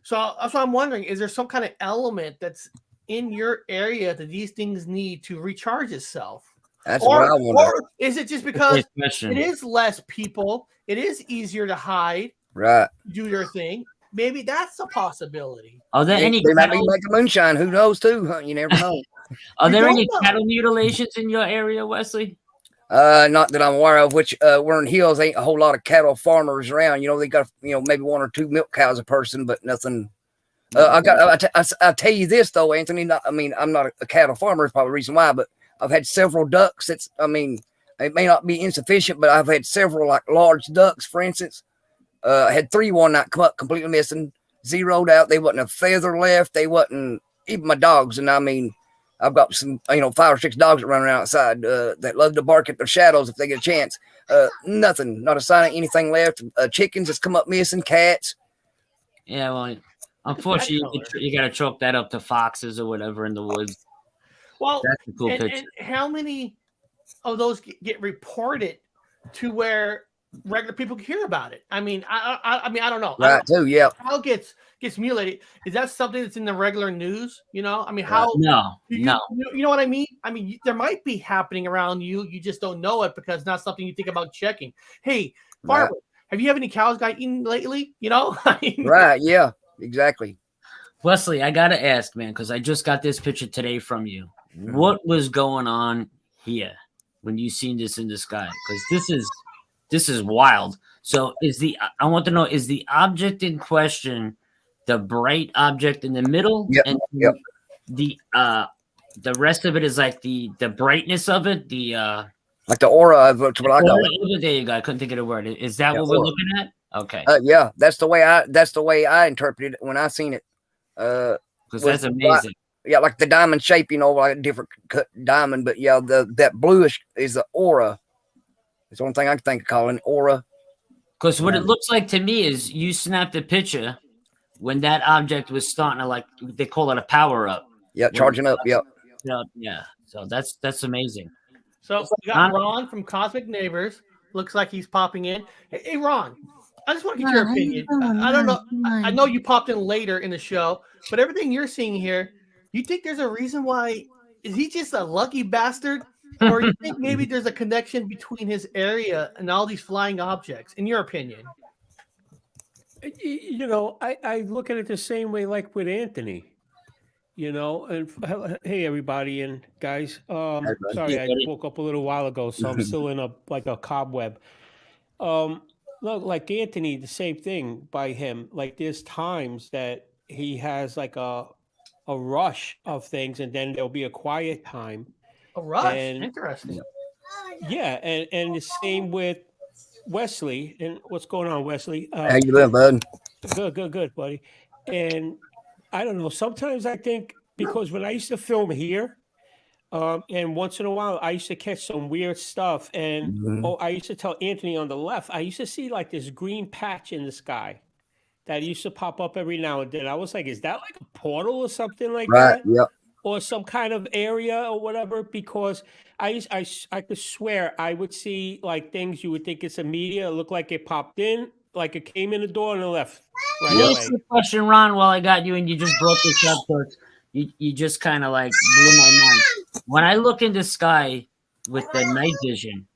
So that's what I'm wondering. Is there some kind of element that's in your area that these things need to recharge itself? That's what I wonder. Or is it just because it is less people, it is easier to hide, right? Do your thing. Maybe that's a possibility. Are there any? They might be making moonshine. Who knows? Too. You never know. Are there any cattle mutilations in your area, Wesley? Not that I'm aware of. Which we're in hills. Ain't a whole lot of cattle farmers around. They got maybe one or two milk cows a person, but nothing. I tell you this though, Anthony. I'm not a cattle farmer. It's probably the reason why. But I've had several ducks. It may not be insufficient, but I've had several like large ducks, for instance. I had 3 one night come up completely missing, zeroed out. They wasn't a feather left. They wasn't even my dogs. And I've got some, 5 or 6 dogs that run around outside that love to bark at their shadows if they get a chance. Nothing, not a sign of anything left. Chickens that's come up missing, cats. Yeah, well, unfortunately, you got to chalk that up to foxes or whatever in the woods. Well, that's a cool picture. And how many of those get reported to where regular people can hear about it? I don't know. Right, too, yeah. How it gets mutilated? Is that something that's in the regular news? How? No. You know what I mean? There might be happening around you. You just don't know it because it's not something you think about checking. Hey, farmer, have you have any cows got eaten lately? Right, yeah, exactly. Wesley, I gotta ask, man, because I just got this picture today from you. What was going on here when you seen this in the sky? Because this is wild. So I want to know, is the object in question the bright object in the middle? Yep. And yep. The rest of it is like the brightness of it, like the aura of what I call it. There you go. I couldn't think of the word. Is that what we're looking at? Okay. Yeah, that's the way I interpreted it when I seen it. Because that's amazing. Like the diamond shape, like a different cut diamond. But yeah, that bluish is the aura. It's the only thing I can think of calling aura. Because what it looks like to me is you snapped a picture when that object was starting to, they call it a power up. Yeah, charging up. Yeah. Yeah. So that's amazing. So we got Ron from Cosmic Neighbors. Looks like he's popping in. Hey, Ron, I just want to get your opinion. I don't know. I know you popped in later in the show, but everything you're seeing here, you think there's a reason why? Is he just a lucky bastard or you think maybe there's a connection between his area and all these flying objects? In your opinion? You know, I look at it the same way, like with Anthony. You know, and hey everybody and guys. Sorry, Yeah, I buddy. woke up a little while ago, so I'm still in a cobweb. Look, like Anthony, the same thing by him. Like there's times that he has like a rush of things, and then there'll be a quiet time. A rush. And Interesting. yeah, and the same with Wesley. And what's going on, Wesley? How you doing, bud? Good, buddy. And I don't know. Sometimes I think because when I used to film here, and once in a while I used to catch some weird stuff. And I used to tell Anthony on the left, I used to see like this green patch in the sky that used to pop up every now and then. I was like, is that like a portal or something like Right. that? Yep. Or some kind of area or whatever? Because I could swear I would see like things you would think it's a meteor. It looked like it popped in, like it came in the door and it left right Let me away. ask you a question, Ron, while I got you, and you just brought this up, because you just kind of like blew my mind. When I look in the sky with the night vision,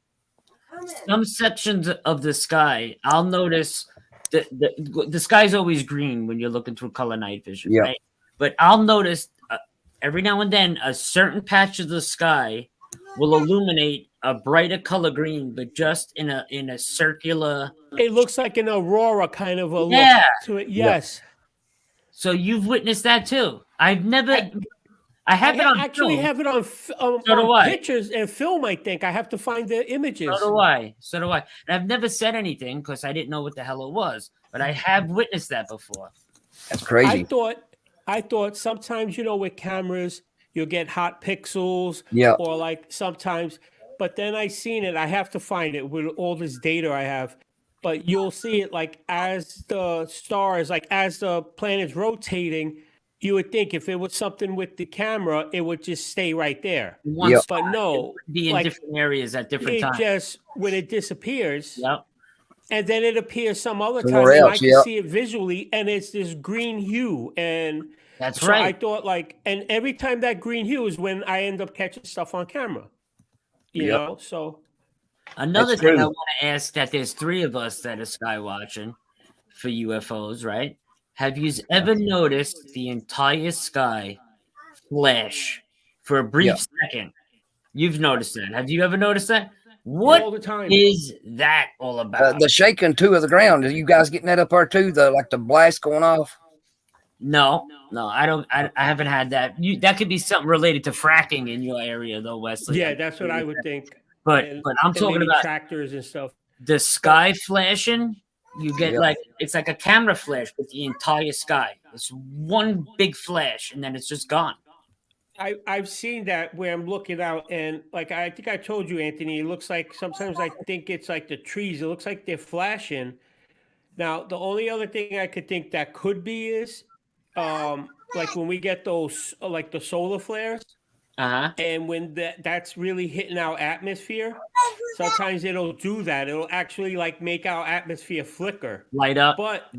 some sections of the sky, I'll notice the sky's always green when you're looking through color night vision, right? But I'll notice every now and then a certain patch of the sky will illuminate a brighter color green, but just in a circular. It looks like an aurora kind of a look to it. Yes. So you've witnessed that too. I've never. I have it on actually film. have it on, So do I. pictures and film. I think I have to find the images. So do I. And I've never said anything because I didn't know what the hell it was, but I have witnessed that before. That's crazy. I thought sometimes, you know, with cameras, you'll get hot pixels, or like sometimes, but then I seen it. I have to find it with all this data I have, but you'll see it like as the stars, like as the planet's rotating, you would think if it was something with the camera, it would just stay right there. But no, be in different areas at different times. Just when it disappears. Yep. And then it appears some other time, Somewhere and I else, can see it visually, and it's this green hue. And that's so right. I thought like, and every time that green hue is when I end up catching stuff on camera. You know, so another thing I want to ask, that there's three of us that are sky watching for UFOs, right? Have you ever noticed the entire sky flash for a brief second? You've noticed that. Have you ever noticed that? What all the time. is that all about? The shaking too of the ground. Are you guys getting that up there too? The blast going off? No, I don't. I haven't had that. That could be something related to fracking in your area, though, Wesley. Yeah, that's what I would think. But I'm talking about tractors and stuff. The sky flashing. You get like it's like a camera flash with the entire sky. It's one big flash, and then it's just gone. I've seen that where I'm looking out, and like I think I told you, Anthony, it looks like sometimes I think it's like the trees. It looks like they're flashing. Now, the only other thing I could think that could be is like when we get those like the solar flares, and when that's really hitting our atmosphere, sometimes it'll do that. It'll actually like make our atmosphere flicker, light up. But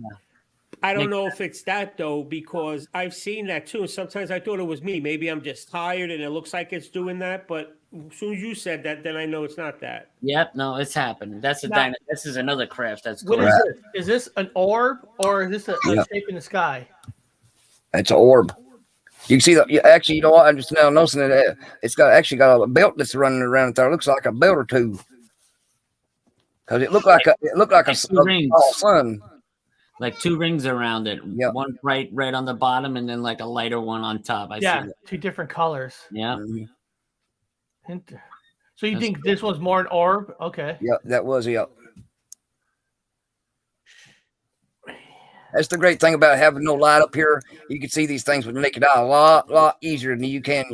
I don't know if it's that though, because I've seen that too. Sometimes I thought it was me. Maybe I'm just tired and it looks like it's doing that. But as soon as you said that, then I know it's not that. Yep, no, it's happening. This is another craft that's what cool. Is this an orb or is this a shape in the sky? It's an orb. You can see that. Actually, you know what? I'm just now noticing that it's actually got a belt that's running around there. It looks like a belt or two. Because it looked like a sun. Like two rings around it. Yep. One right on the bottom, and then like a lighter one on top. I see two different colors. Yeah. So you think this was more an orb? Okay. Yep, that was That's the great thing about having no light up here. You can see these things with the naked eye a lot easier than you can,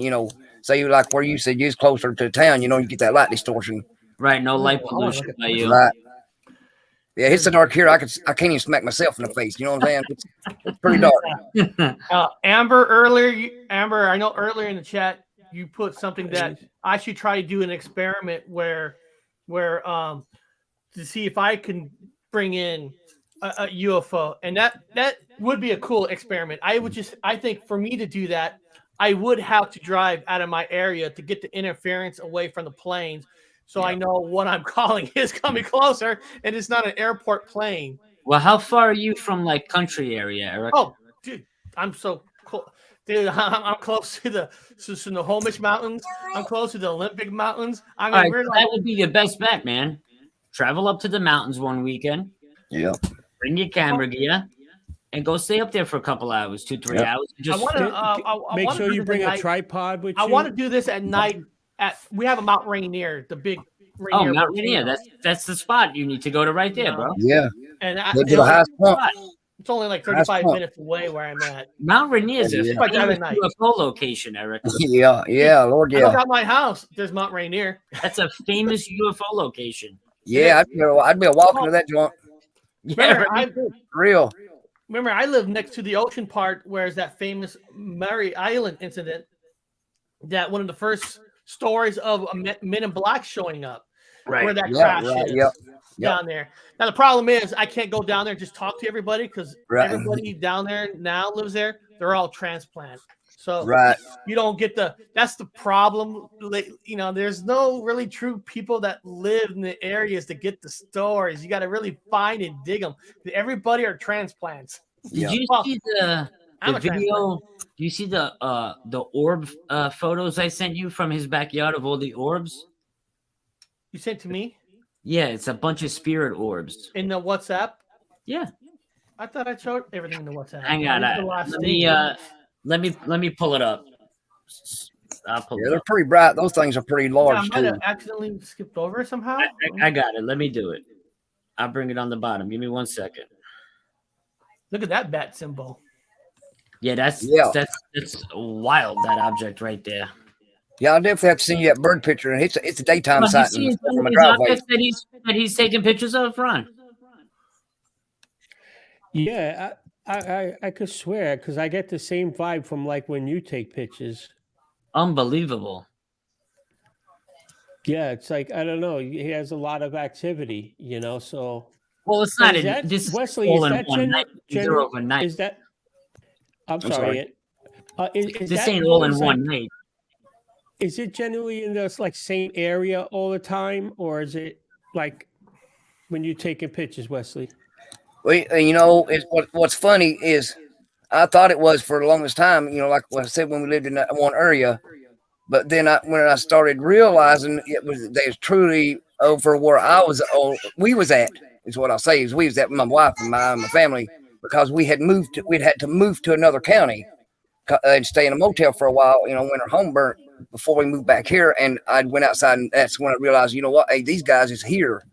say like where you said you was closer to town, you get that light distortion. Right, no light pollution by you. Right. Yeah, it's so dark here. I can't even smack myself in the face. You know what I'm saying? It's pretty dark. Amber, I know earlier in the chat you put something that I should try to do an experiment where to see if I can bring in a UFO, and that would be a cool experiment. I think for me to do that, I would have to drive out of my area to get the interference away from the planes, so I know what I'm calling is coming closer, and it's not an airport plane. Well, how far are you from like country area, Eric? Oh, dude, I'm so cool. Dude, I'm close to the Snohomish Mountains. I'm close to the Olympic Mountains. I mean, All right, we're so like, that would be your best bet, man. Travel up to the mountains one weekend, Yeah. bring your camera gear, and go stay up there for a couple hours, 2-3 Yep. hours. I Just want to Make sure you bring a tripod with you. I want to do this at night. We have a Mount Rainier, the big Rainier. Mount Rainier. That's the spot you need to go to right there, bro. Yeah. And Go to the highest point. it's only like Nice 35 point. minutes away where I'm at. Mount Rainier is a Yeah. famous Night. UFO location, Eric. Yeah. Lord, I look yeah. out my house. There's Mount Rainier. That's a famous UFO location. Yeah. I'd be walking to that joint. Yeah, Remember, I live next to the ocean part where is that famous Mary Island incident. That one of the first stories of a Men in Black showing up, where that crash is. Yep. Down there. Now the problem is I can't go down there and just talk to everybody because everybody down there now lives there. They're all transplant. So you don't get that's the problem. You know, there's no really true people that live in the areas to get the stories. You got to really find and dig them. Everybody are transplants. Did you see the video? Do you see the orb photos I sent you from his backyard of all the orbs? You sent to me? Yeah, it's a bunch of spirit orbs. In the WhatsApp? Yeah. I thought I showed everything in the WhatsApp. Hang on. Let me pull it up. I'll pull it they're up. pretty bright. Those things are pretty large I might too. have accidentally skipped over somehow. I got it. Let me do it. I'll bring it on the bottom. Give me 1 second. Look at that bat symbol. Yeah, that's wild, that object right there. Yeah, I'll definitely have to send you that bird picture. And it's a daytime Well, sighting from a these driveway. objects that he's taking pictures of, Ron. Yeah, I could swear because I get the same vibe from like when you take pictures. Unbelievable. Yeah, it's like I don't know. He has a lot of activity, you know. So well, it's not. This Wesley, all is in that one night. These are overnight. Is that? I'm sorry. This ain't all in one night. Is it generally in this like same area all the time, or is it like when you're taking pictures, Wesley? Well, you know, what's funny is I thought it was for the longest time. You know, like what I said when we lived in that one area, but then when I started realizing they was truly over where we was at is what I'll say is we was at with my wife and my family because we'd had to move to another county and stay in a motel for a while. You know, when our home burnt before we moved back here, and I went outside, and that's when I realized, you know what, hey, these guys is here.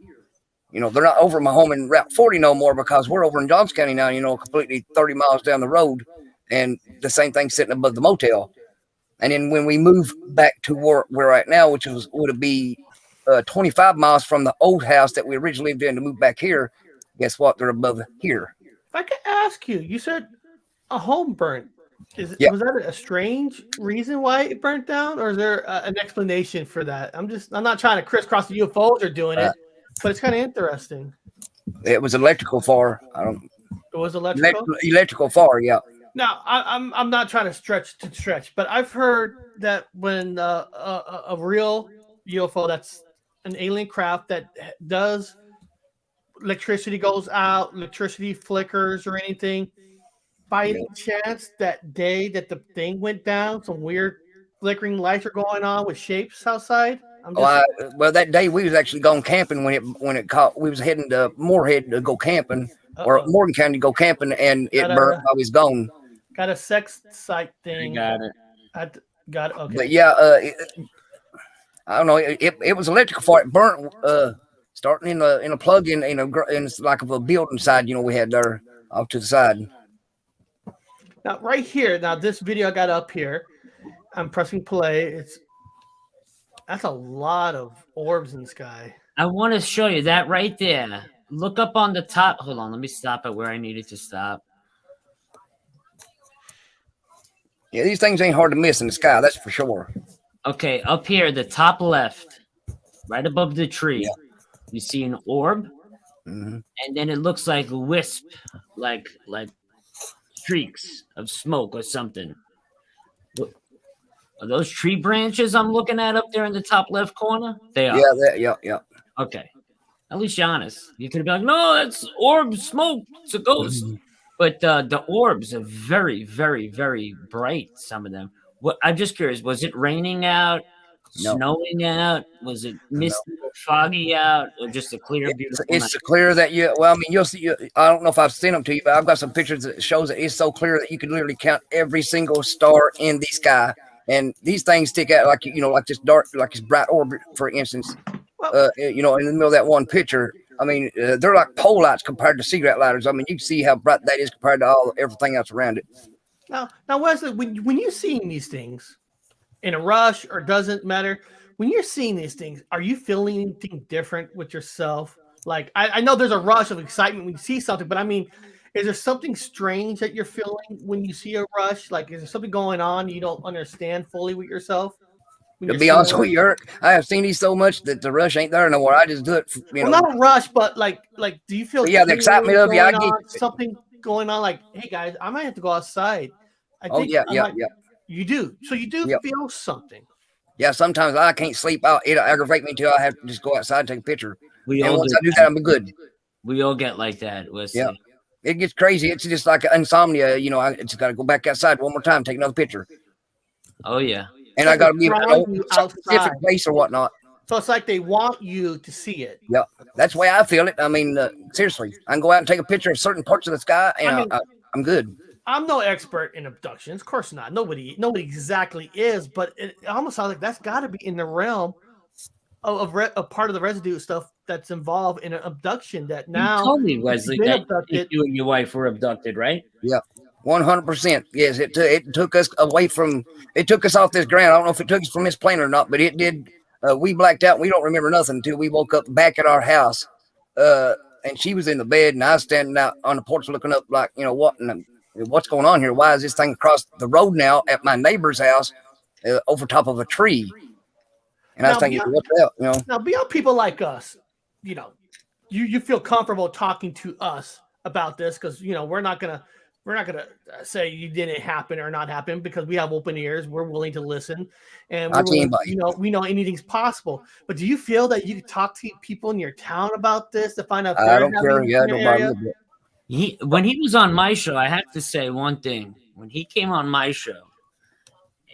You know, they're not over my home in Route 40 no more because we're over in Johns County now, you know, completely 30 miles down the road, and the same thing sitting above the motel. And then when we moved back to where we're at now, which would be 25 miles from the old house that we originally lived in to move back here, guess what? They're above here. If I could ask you, you said a home burnt. Was that a strange reason why it burnt down, or is there an explanation for that? I'm not trying to crisscross the UFOs are doing it, but it's kind of interesting. It was electrical fire. It was electrical. Electrical fire, yeah. Now I'm not trying to stretch, but I've heard that when a real UFO, that's an alien craft that does electricity goes out, electricity flickers or anything. By any chance, that day that the thing went down, some weird flickering lights are going on with shapes outside. Well, that day we was actually going camping when it caught. We was heading to Moorhead to go camping, or Morgan County to go camping, and it burnt while we was gone. Got a sex site thing. I got it. I got it. Okay. But yeah, I don't know. It was electrical fire. It burnt. Starting in a plug in like of a building side. You know, we had there off to the side. Now, right here, this video I got up here, I'm pressing play. That's a lot of orbs in the sky. I want to show you that right there. Look up on the top. Hold on, let me stop it where I needed to stop. Yeah, these things ain't hard to miss in the sky, that's for sure. Okay, up here, the top left, right above the tree, you see an orb, and then it looks like a wisp, like streaks of smoke or something. Are those tree branches I'm looking at up there in the top left corner? They are. Yeah. Okay. At least you're honest. You could be like, no, that's orb smoke. It's a ghost. But the orbs are very, very, very bright. Some of them. What I'm just curious. Was it raining out, No. snowing out? Was it misty or foggy out, or just a clear, beautiful It's night? so clear that you. Well, I mean, you'll see. I don't know if I've sent them to you, but I've got some pictures that shows that it's so clear that you can literally count every single star in the sky. And these things stick out like like this dark, like this bright orb, for instance. In the middle of that one picture. I mean, they're like pole lights compared to cigarette lighters. I mean, you can see how bright that is compared to everything else around it. Now, Wesley, when you're seeing these things in a rush or doesn't matter, when you're seeing these things, are you feeling anything different with yourself? Like, I know there's a rush of excitement when you see something, but I mean, is there something strange that you're feeling when you see a rush? Like, is there something going on you don't understand fully with yourself? To be honest with you, Eric, I have seen these so much that the rush ain't there no more. I just do it. Well, not a rush, but like, do you feel? The excitement of I get something going on. Like, hey guys, I might have to go outside. Yeah. You do. So you do feel something. Yeah, sometimes I can't sleep out. It'll aggravate me until I have to just go outside and take a picture. And once I do that, I'm good. We all get like that. Yeah, it gets crazy. It's just like insomnia. I just got to go back outside one more time, take another picture. Oh yeah. And I got to be in a specific place or whatnot. So it's like they want you to see it. Yeah, that's the way I feel it. I mean, seriously, I can go out and take a picture of certain parts of the sky, and I'm good. I'm no expert in abductions, of course not. Nobody exactly is, but it almost sounds like that's got to be in the realm of part of the residue stuff that's involved in an abduction. That now you told me, Wesley, that you and your wife were abducted, right? Yeah. 100%. Yes, it took us away from. It took us off this ground. I don't know if it took us from this plane or not, but it did. We blacked out. We don't remember nothing until we woke up back at our house. And she was in the bed, and I was standing out on the porch looking up, like, what's going on here? Why is this thing across the road now at my neighbor's house, over top of a tree? And I was thinking, what the hell? Now, beyond people like us, you feel comfortable talking to us about this because we're not gonna say you didn't happen or not happen because we have open ears. We're willing to listen, and we know anything's possible. But do you feel that you could talk to people in your town about this to find out? I don't care. Yeah, nobody. When he was on my show, I have to say one thing. When he came on my show,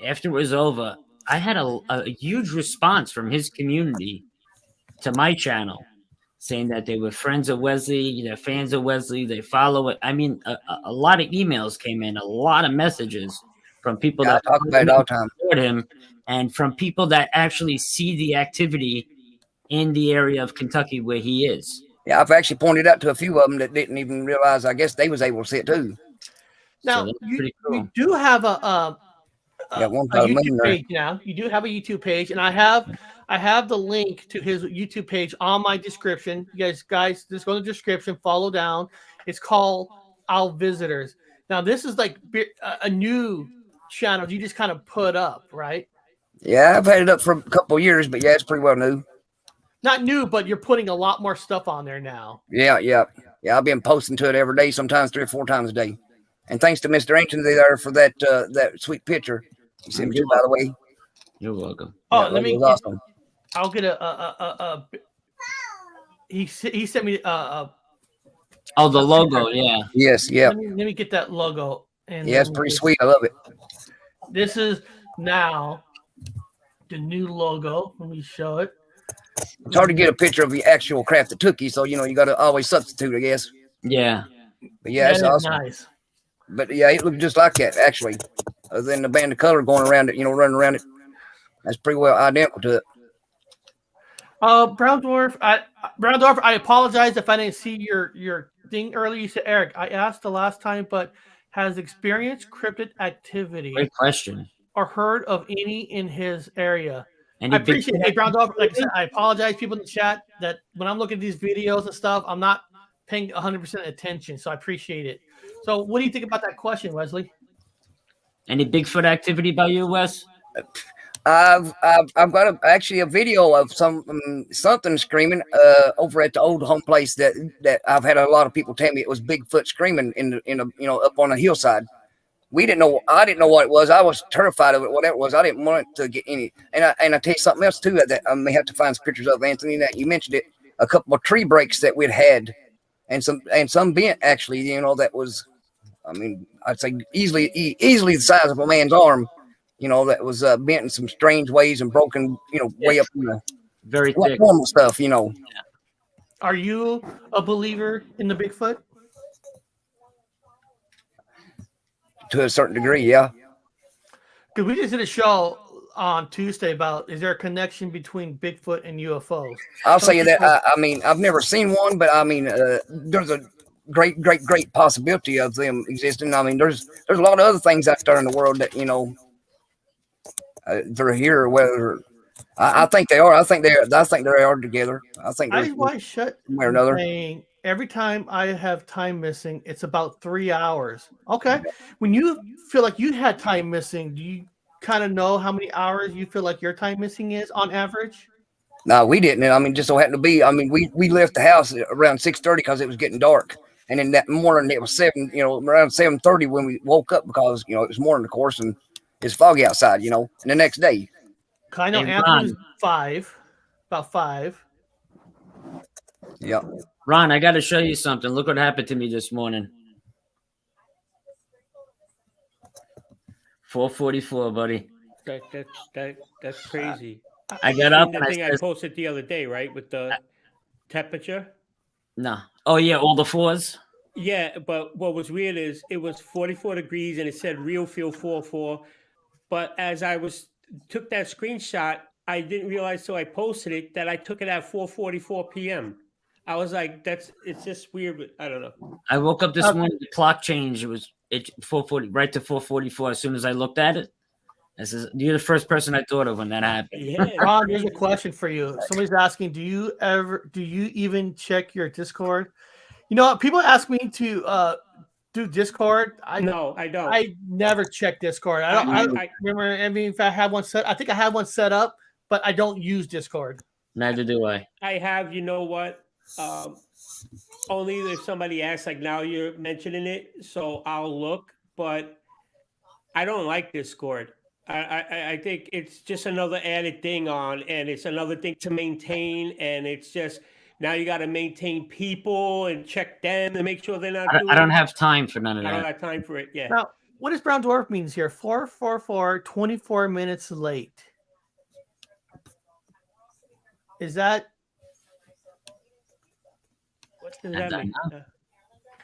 after it was over, I had a huge response from his community to my channel, saying that they were friends of Wesley, they're fans of Wesley, they follow it. I mean, a lot of emails came in, a lot of messages from people that talk about it all the time, support him, and from people that actually see the activity in the area of Kentucky where he is. Yeah, I've actually pointed out to a few of them that didn't even realize. I guess they was able to see it too. Now, so you do have a YouTube page now. You do have a YouTube page, and I have the link to his YouTube page on my description. You guys, just go to the description, follow down. It's called Our Visitors. Now, this is like a new channel you just kind of put up, right? Yeah, I've had it up for a couple of years, but yeah, it's pretty well new. Not new, but you're putting a lot more stuff on there now. Yeah. I've been posting to it every day, sometimes 3 or 4 times a day. And thanks to Mr. Ancient there for that sweet picture. You sent me, by the way. You're welcome. Oh, let me. Awesome. I'll get a he sent me the logo, yeah. Yes, yeah. Let me get that logo. And yeah, it's pretty sweet. I love it. This is now the new logo. Let me show it. It's hard to get a picture of the actual craft that took you, so you got to always substitute, I guess. Yeah. But yeah, it's awesome. Nice. But yeah, it looked just like that actually. Other than the band of color going around it, running around it. That's pretty well identical to it. Brown Dwarf, I apologize if I didn't see your thing earlier. You said, Eric, I asked the last time, but has experienced cryptid activity. Great question. Or heard of any in his area? I appreciate it. Hey, Brown Dwarf, like I said, I apologize, people in the chat, that when I'm looking at these videos and stuff, I'm not paying 100% attention, so I appreciate it. So what do you think about that question, Wesley? Any Bigfoot activity by you, Wes? I've got actually a video of something screaming over at the old home place that I've had a lot of people tell me it was Bigfoot screaming in up on a hillside. we didn't know. I didn't know what it was. I was terrified of it, whatever it was. I didn't want it to get any. And I tell you something else too that I may have to find some pictures of, Anthony. That you mentioned it. A couple of tree breaks that we'd had, and some bent actually. You know, that was. I mean, I'd say easily the size of a man's arm. You know, that was bent in some strange ways and broken. You know, way up in the Very thick. normal stuff. You know. Are you a believer in the Bigfoot? To a certain degree, yeah. Because we just did a show on Tuesday about is there a connection between Bigfoot and UFOs? I'll say that. I mean, I've never seen one, but I mean, there's a great possibility of them existing. I mean, there's a lot of other things out there in the world that, you know, they're here. Whether I think they are. I think they are together. I think I why shut somewhere or another. saying every time I have time missing, it's about 3 hours. Okay. When you feel like you had time missing, do you kind of know how many hours you feel like your time missing is on average? No, we didn't. I mean, just so happened to be. I mean, we left the house around 6:30 because it was getting dark, and then that morning it was around 7:30 when we woke up because it was morning, of course, and it's foggy outside. And the next day. I know Anthony's about 5. Yeah. Ron, I got to show you something. Look what happened to me this morning. 4:44, buddy. That's crazy. I got up The and thing I posted the other day, right, with the temperature. No. Oh yeah, all the 4s. Yeah, but what was weird is it was 44 degrees and it said real feel 44. But as I took that screenshot, I didn't realize till I posted it that I took it at 4:44 p.m. I was like, it's just weird, but I don't know. I woke up this morning, the clock changed. It 4:40 right to 4:44 as soon as I looked at it. I says, you're the first person I thought of when that happened. Yeah. Ron, here's a question for you. Somebody's asking, do you even check your Discord? People ask me to do Discord. No, I don't. I never check Discord. I remember. I mean, if I have one set, I think I have one set up, but I don't use Discord. Neither do I. I have, you know what? Only if somebody asks, like now you're mentioning it, so I'll look, but I don't like Discord. I think it's just another added thing on, and it's another thing to maintain, and it's just now you got to maintain people and check them and make sure they're not. I don't have time for none of that. I don't have time for it. Yeah. Now, what does Brown Dwarf means here? 444, 24 minutes late. Is that? What does that mean?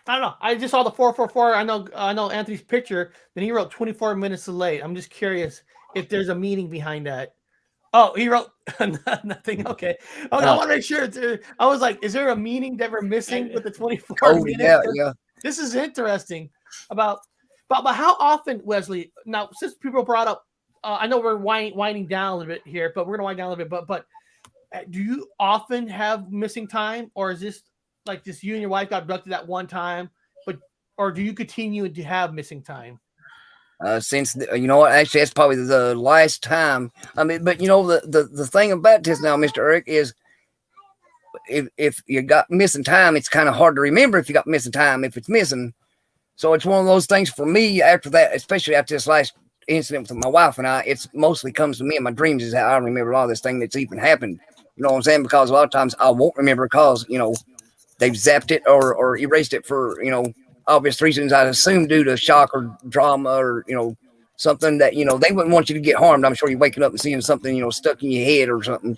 I don't know. I just saw the 444. I know Anthony's picture. Then he wrote 24 minutes late. I'm just curious if there's a meaning behind that. Oh, he wrote nothing. Okay. I want to make sure. I was like, is there a meaning that we're missing with the 24 minutes? Yeah. This is interesting. About how often, Wesley? Now, since people brought up, I know we're winding down a little bit here, but we're gonna wind down a little bit. But do you often have missing time, or is this like just you and your wife got abducted at one time, or do you continue to have missing time? Since actually that's probably the last time. I mean, but the thing about this now, Mr. Eric, is if you got missing time, it's kind of hard to remember if you got missing time if it's missing. So it's one of those things for me after that, especially after this last incident with my wife and I. It's mostly comes to me in my dreams is how I remember all this thing that's even happened. You know what I'm saying? Because a lot of times I won't remember because they've zapped it or erased it for obvious reasons. I assume due to shock or drama or something that they wouldn't want you to get harmed. I'm sure you're waking up and seeing something stuck in your head or something.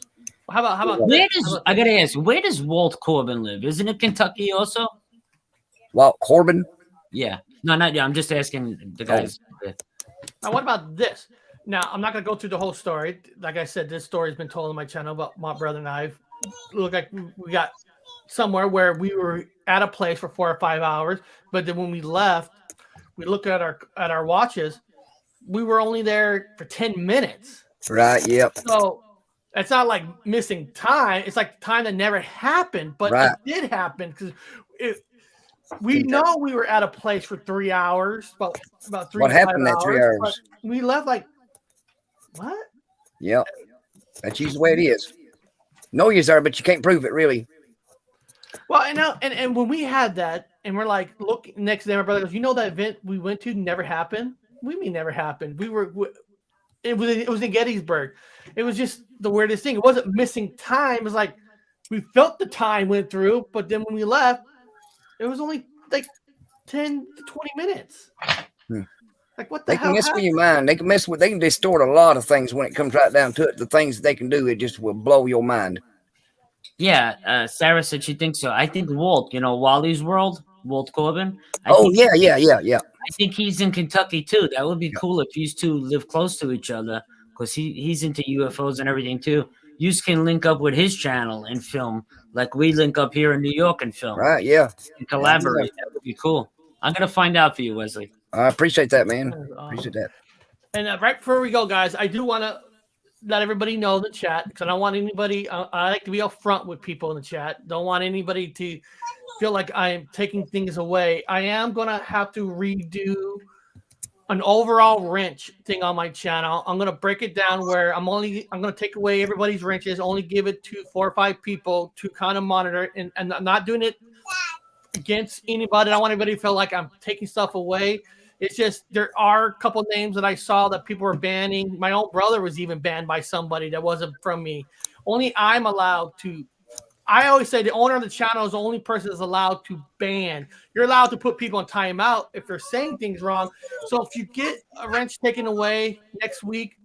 How about I gotta ask, where does Walt Corbin live? Isn't it Kentucky also? Walt Corbin? Yeah. No, not yeah. I'm just asking the guys. Now, what about this? Now, I'm not going to go through the whole story. Like I said, this story has been told on my channel about my brother and I. Look like we got somewhere where we were at a place for 4 or 5 hours, but then when we left, we looked at our watches. We were only there for 10 minutes. Right. Yep. So it's not like missing time. It's like time that never happened, but it did happen because we know we were at a place for 3 hours. About 3. What happened that 3 hours? We left like what? Yep. That's usually the way it is. No, you are, but you can't prove it really. Well, and when we had that, and we're like, look, next day, my brother goes, that event we went to never happened. we mean never happened. It was in Gettysburg. It was just the weirdest thing. It wasn't missing time. It was like we felt the time went through, but then when we left, it was only like 10 to 20 minutes. Like what the They hell? can mess with your mind. They can distort a lot of things when it comes right down to it. The things they can do, it just will blow your mind. Yeah, Sarah said she thinks so. I think Walt, Wally's World, Walt Corbin. I think he's in Kentucky too. That would be cool if these two live close to each other, because he's into UFOs and everything too. You can link up with his channel and film, like we link up here in New York and film. Right? Yeah. And collaborate. That would be cool. I'm gonna find out for you, Wesley. I appreciate that, man. Appreciate that. And right before we go, guys, I do want to let everybody know in the chat, because I don't want anybody. I like to be upfront with people in the chat. Don't want anybody to feel like I am taking things away. I am gonna have to redo an overall wrench thing on my channel. I'm gonna break it down where I'm gonna take away everybody's wrenches, only give it to 4 or 5 people to kind of monitor it, and I'm not doing it against anybody. I don't want anybody to feel like I'm taking stuff away. It's just there are a couple names that I saw that people were banning. My own brother was even banned by somebody that wasn't from me. Only I'm allowed to. I always say the owner of the channel is the only person that's allowed to ban. You're allowed to put people on timeout if they're saying things wrong. So if you get a wrench taken away next week,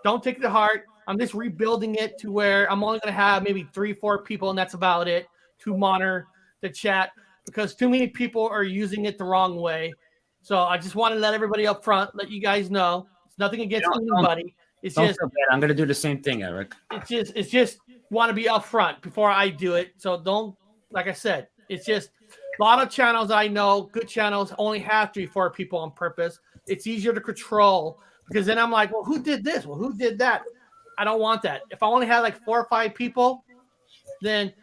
don't take it to heart. I'm just rebuilding it to where I'm only going to have maybe 3 or 4 people, and that's about it, to monitor the chat, because too many people are using it the wrong way. So I just want to let everybody up front, let you guys know. It's nothing against anybody. It's just I'm going to do the same thing, Eric. It's just want to be upfront before I do it. So don't, like I said, it's just a lot of channels I know, good channels, only have 3 or 4 people on purpose. It's easier to control, because then I'm like, well, who did this? Well, who did that? I don't want that. If I only had like 4 or 5 people, then,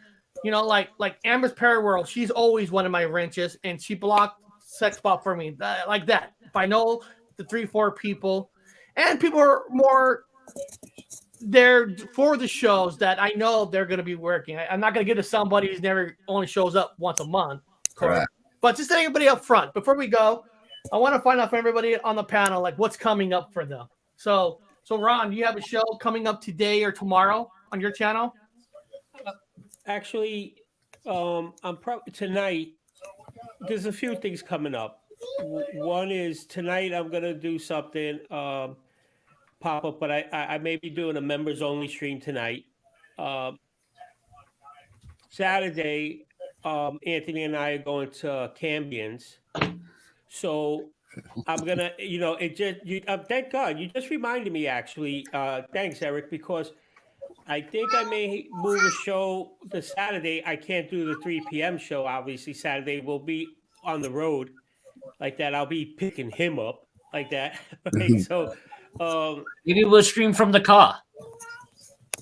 like Amber's Paraworld, she's always one of my wrenches, and she blocked sex spot for me, like that. If I know the 3 or 4 people, and people are more there for the shows that I know they're going to be working. I'm not going to give to somebody who's never only shows up once a month. Correct. But just let everybody up front. Before we go, I want to find out from everybody on the panel, like what's coming up for them. So Ron, you have a show coming up today or tomorrow on your channel? Actually, I'm probably tonight. There's a few things coming up. One is tonight I'm gonna do something pop up, but I may be doing a members only stream tonight. Saturday, Anthony and I are going to Cambian's, so I'm gonna, thank God you just reminded me. Actually, thanks, Eric, because I think I may move a show to Saturday. I can't do the 3 p.m. show. Obviously, Saturday will be on the road like that. I'll be picking him up like that. Right? So maybe we'll stream from the car.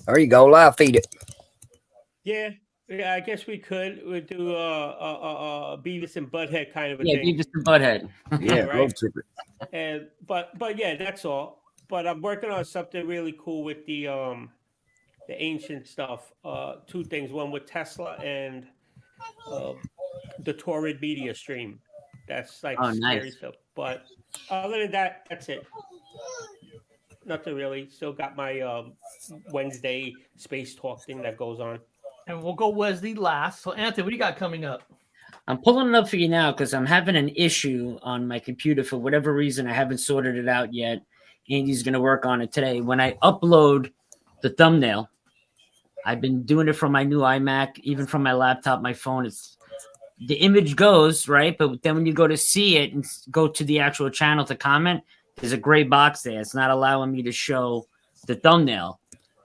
There you go. Live feed it. Yeah, I guess we could. We'd do a Beavis and Butthead kind of a thing. Yeah, Beavis and Butthead. Yeah, right. And but yeah, that's all. But I'm working on something really cool with the ancient stuff. 2 things. One with Tesla and the Torrid Media stream. That's like scary stuff. But other than that, that's it. Nothing really. Still got my Wednesday space talk thing that goes on. And we'll go Wesley last. So Anthony, what do you got coming up? I'm pulling it up for you now because I'm having an issue on my computer for whatever reason. I haven't sorted it out yet. Andy's going to work on it today. When I upload the thumbnail, I've been doing it from my new iMac, even from my laptop, my phone. The image goes, right? But then when you go to see it and go to the actual channel to comment, there's a gray box there. It's not allowing me to show the thumbnail.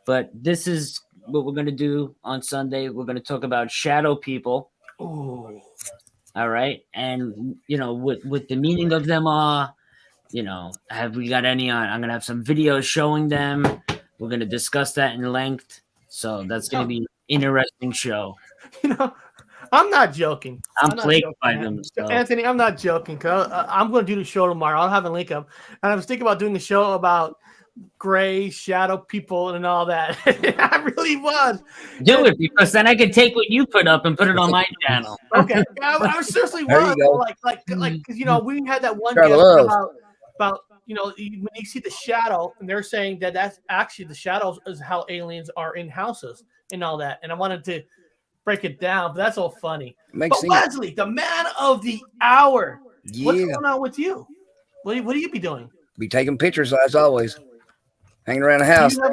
But this is what we're going to do on Sunday. We're going to talk about shadow people. Ooh. All right. And, what the meaning of them are, have we got any on? I'm going to have some videos showing them. We're going to discuss that in length. So that's going to be an interesting show. I'm not joking. I'm plagued by them. So. Anthony, I'm not joking. I'm going to do the show tomorrow. I'll have a link up. And I was thinking about doing the show about gray shadow people and all that. I really was. Do it, because then I can take what you put up and put it on my channel. Okay. I seriously was. Like, because, we had that one guest about you know, when you see the shadow, and they're saying that that's actually the shadows is how aliens are in houses and all that. And I wanted to break it down, but that's all funny. Makes But sense. Wesley, the man of the hour, what's Yeah. going on with you? What do you be doing? Be taking pictures as always. Hanging around the Do house. you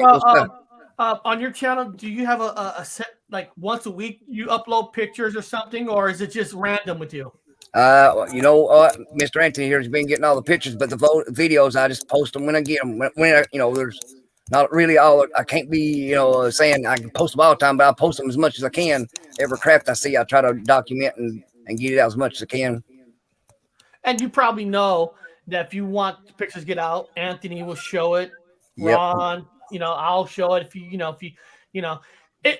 have on your channel? Do you have a set like once a week you upload pictures or something, or is it just random with you? Mr. Anthony here has been getting all the pictures, but the videos I just post them when I get them. There's not really all. I can't be, saying I can post them all the time, but I post them as much as I can. Every craft I see, I try to document and get it out as much as I can. And you probably know that if you want the pictures to get out, Anthony will show it. Yep. Ron, I'll show it if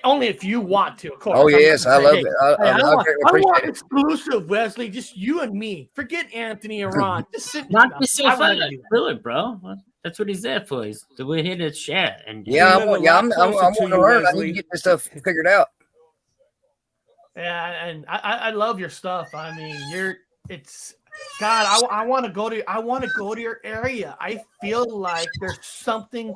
only if you want to, of course. Oh yes, I love it. I want appreciate it. exclusive, Wesley. Just you and me. Forget Anthony and Ron. Just sit. Not to say I wanna fun. do Do it, bro. That's what he's there for. We're here to share. And Yeah, You live a I'm lot wanting closer to you, learn. I need Wesley. to get this stuff figured out. Yeah, and I love your stuff. I mean, God, I want to go to your area. I feel like there's something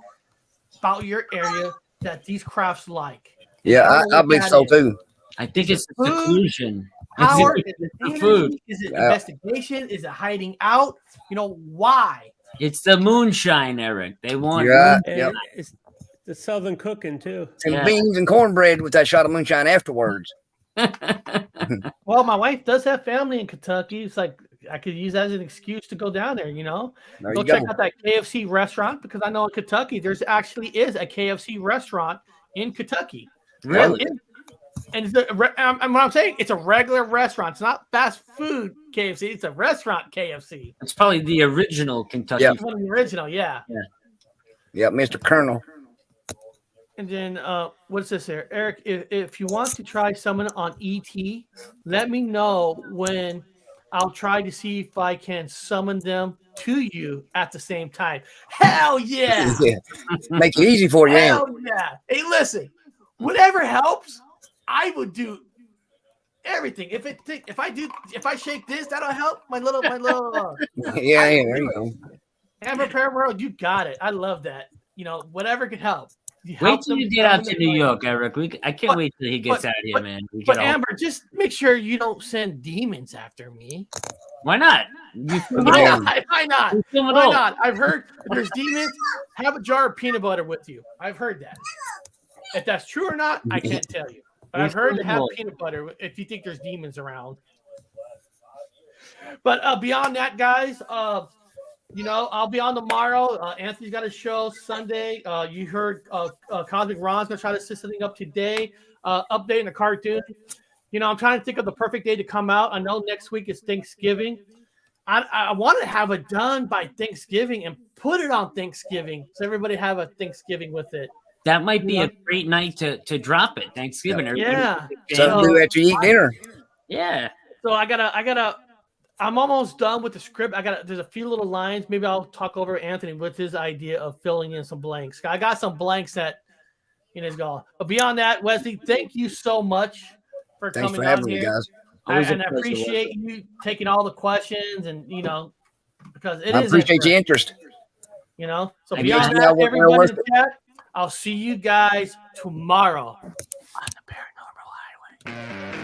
about your area that these crafts like. Yeah, I believe so too. I think it's the seclusion. Power, is It's it the energy? food. Is it investigation? Is it hiding out? Why? It's the moonshine, Eric. They want Yeah, And yep. it's the southern cooking too. Some Yeah. beans and cornbread with that shot of moonshine afterwards. Well, my wife does have family in Kentucky. It's like I could use that as an excuse to go down there, There Go you check go. out that KFC restaurant because I know in Kentucky there's actually is a KFC restaurant in Kentucky. Really? And what I'm saying, it's a regular restaurant. It's not fast food KFC. It's a restaurant KFC. It's probably the original Kentucky. Yeah. One of the original, yeah. Yeah, Mr. Colonel. And then what's this here? Eric, if you want to try someone on ET, let me know when I'll try to see if I can summon them to you at the same time. Hell yeah. Yeah. Make it easy for you. ain't Hell yeah. Hey, listen, whatever helps, I would do everything. If I shake this, that'll help. My little it? Yeah, there you go. Amber Paranormal, you got it. I love that. Whatever can help. Wait till you get out to New York, Eric. I can't wait till he gets out here, man. But Amber, just make sure you don't send demons after me. Why not? Why not? Why not? Why Why not? I've heard if there's demons, have a jar of peanut butter with you. I've heard that. If that's true or not, I can't tell you. But I've heard to have peanut butter if you think there's demons around. But beyond that, guys, I'll be on tomorrow. Anthony's got a show Sunday. You heard Cosmic Ron's going to try to set something up today. Updating the cartoon. I'm trying to think of the perfect day to come out. I know next week is Thanksgiving. I want to have it done by Thanksgiving and put it on Thanksgiving so everybody have a Thanksgiving with it. That might be a great night to drop it. Thanksgiving. Yeah. Something to do after you eat dinner. Yeah. So I'm almost done with the script. There's a few little lines. Maybe I'll talk over Anthony with his idea of filling in some blanks. I got some blanks that his goal. But beyond that, Wesley, thank you so much for Thanks coming for having on me, here. guys. And I appreciate you taking all the questions and because I appreciate your interest. So And beyond yeah, that, we're everybody worth in the chat, I'll see you guys tomorrow on the Paranormal Highway.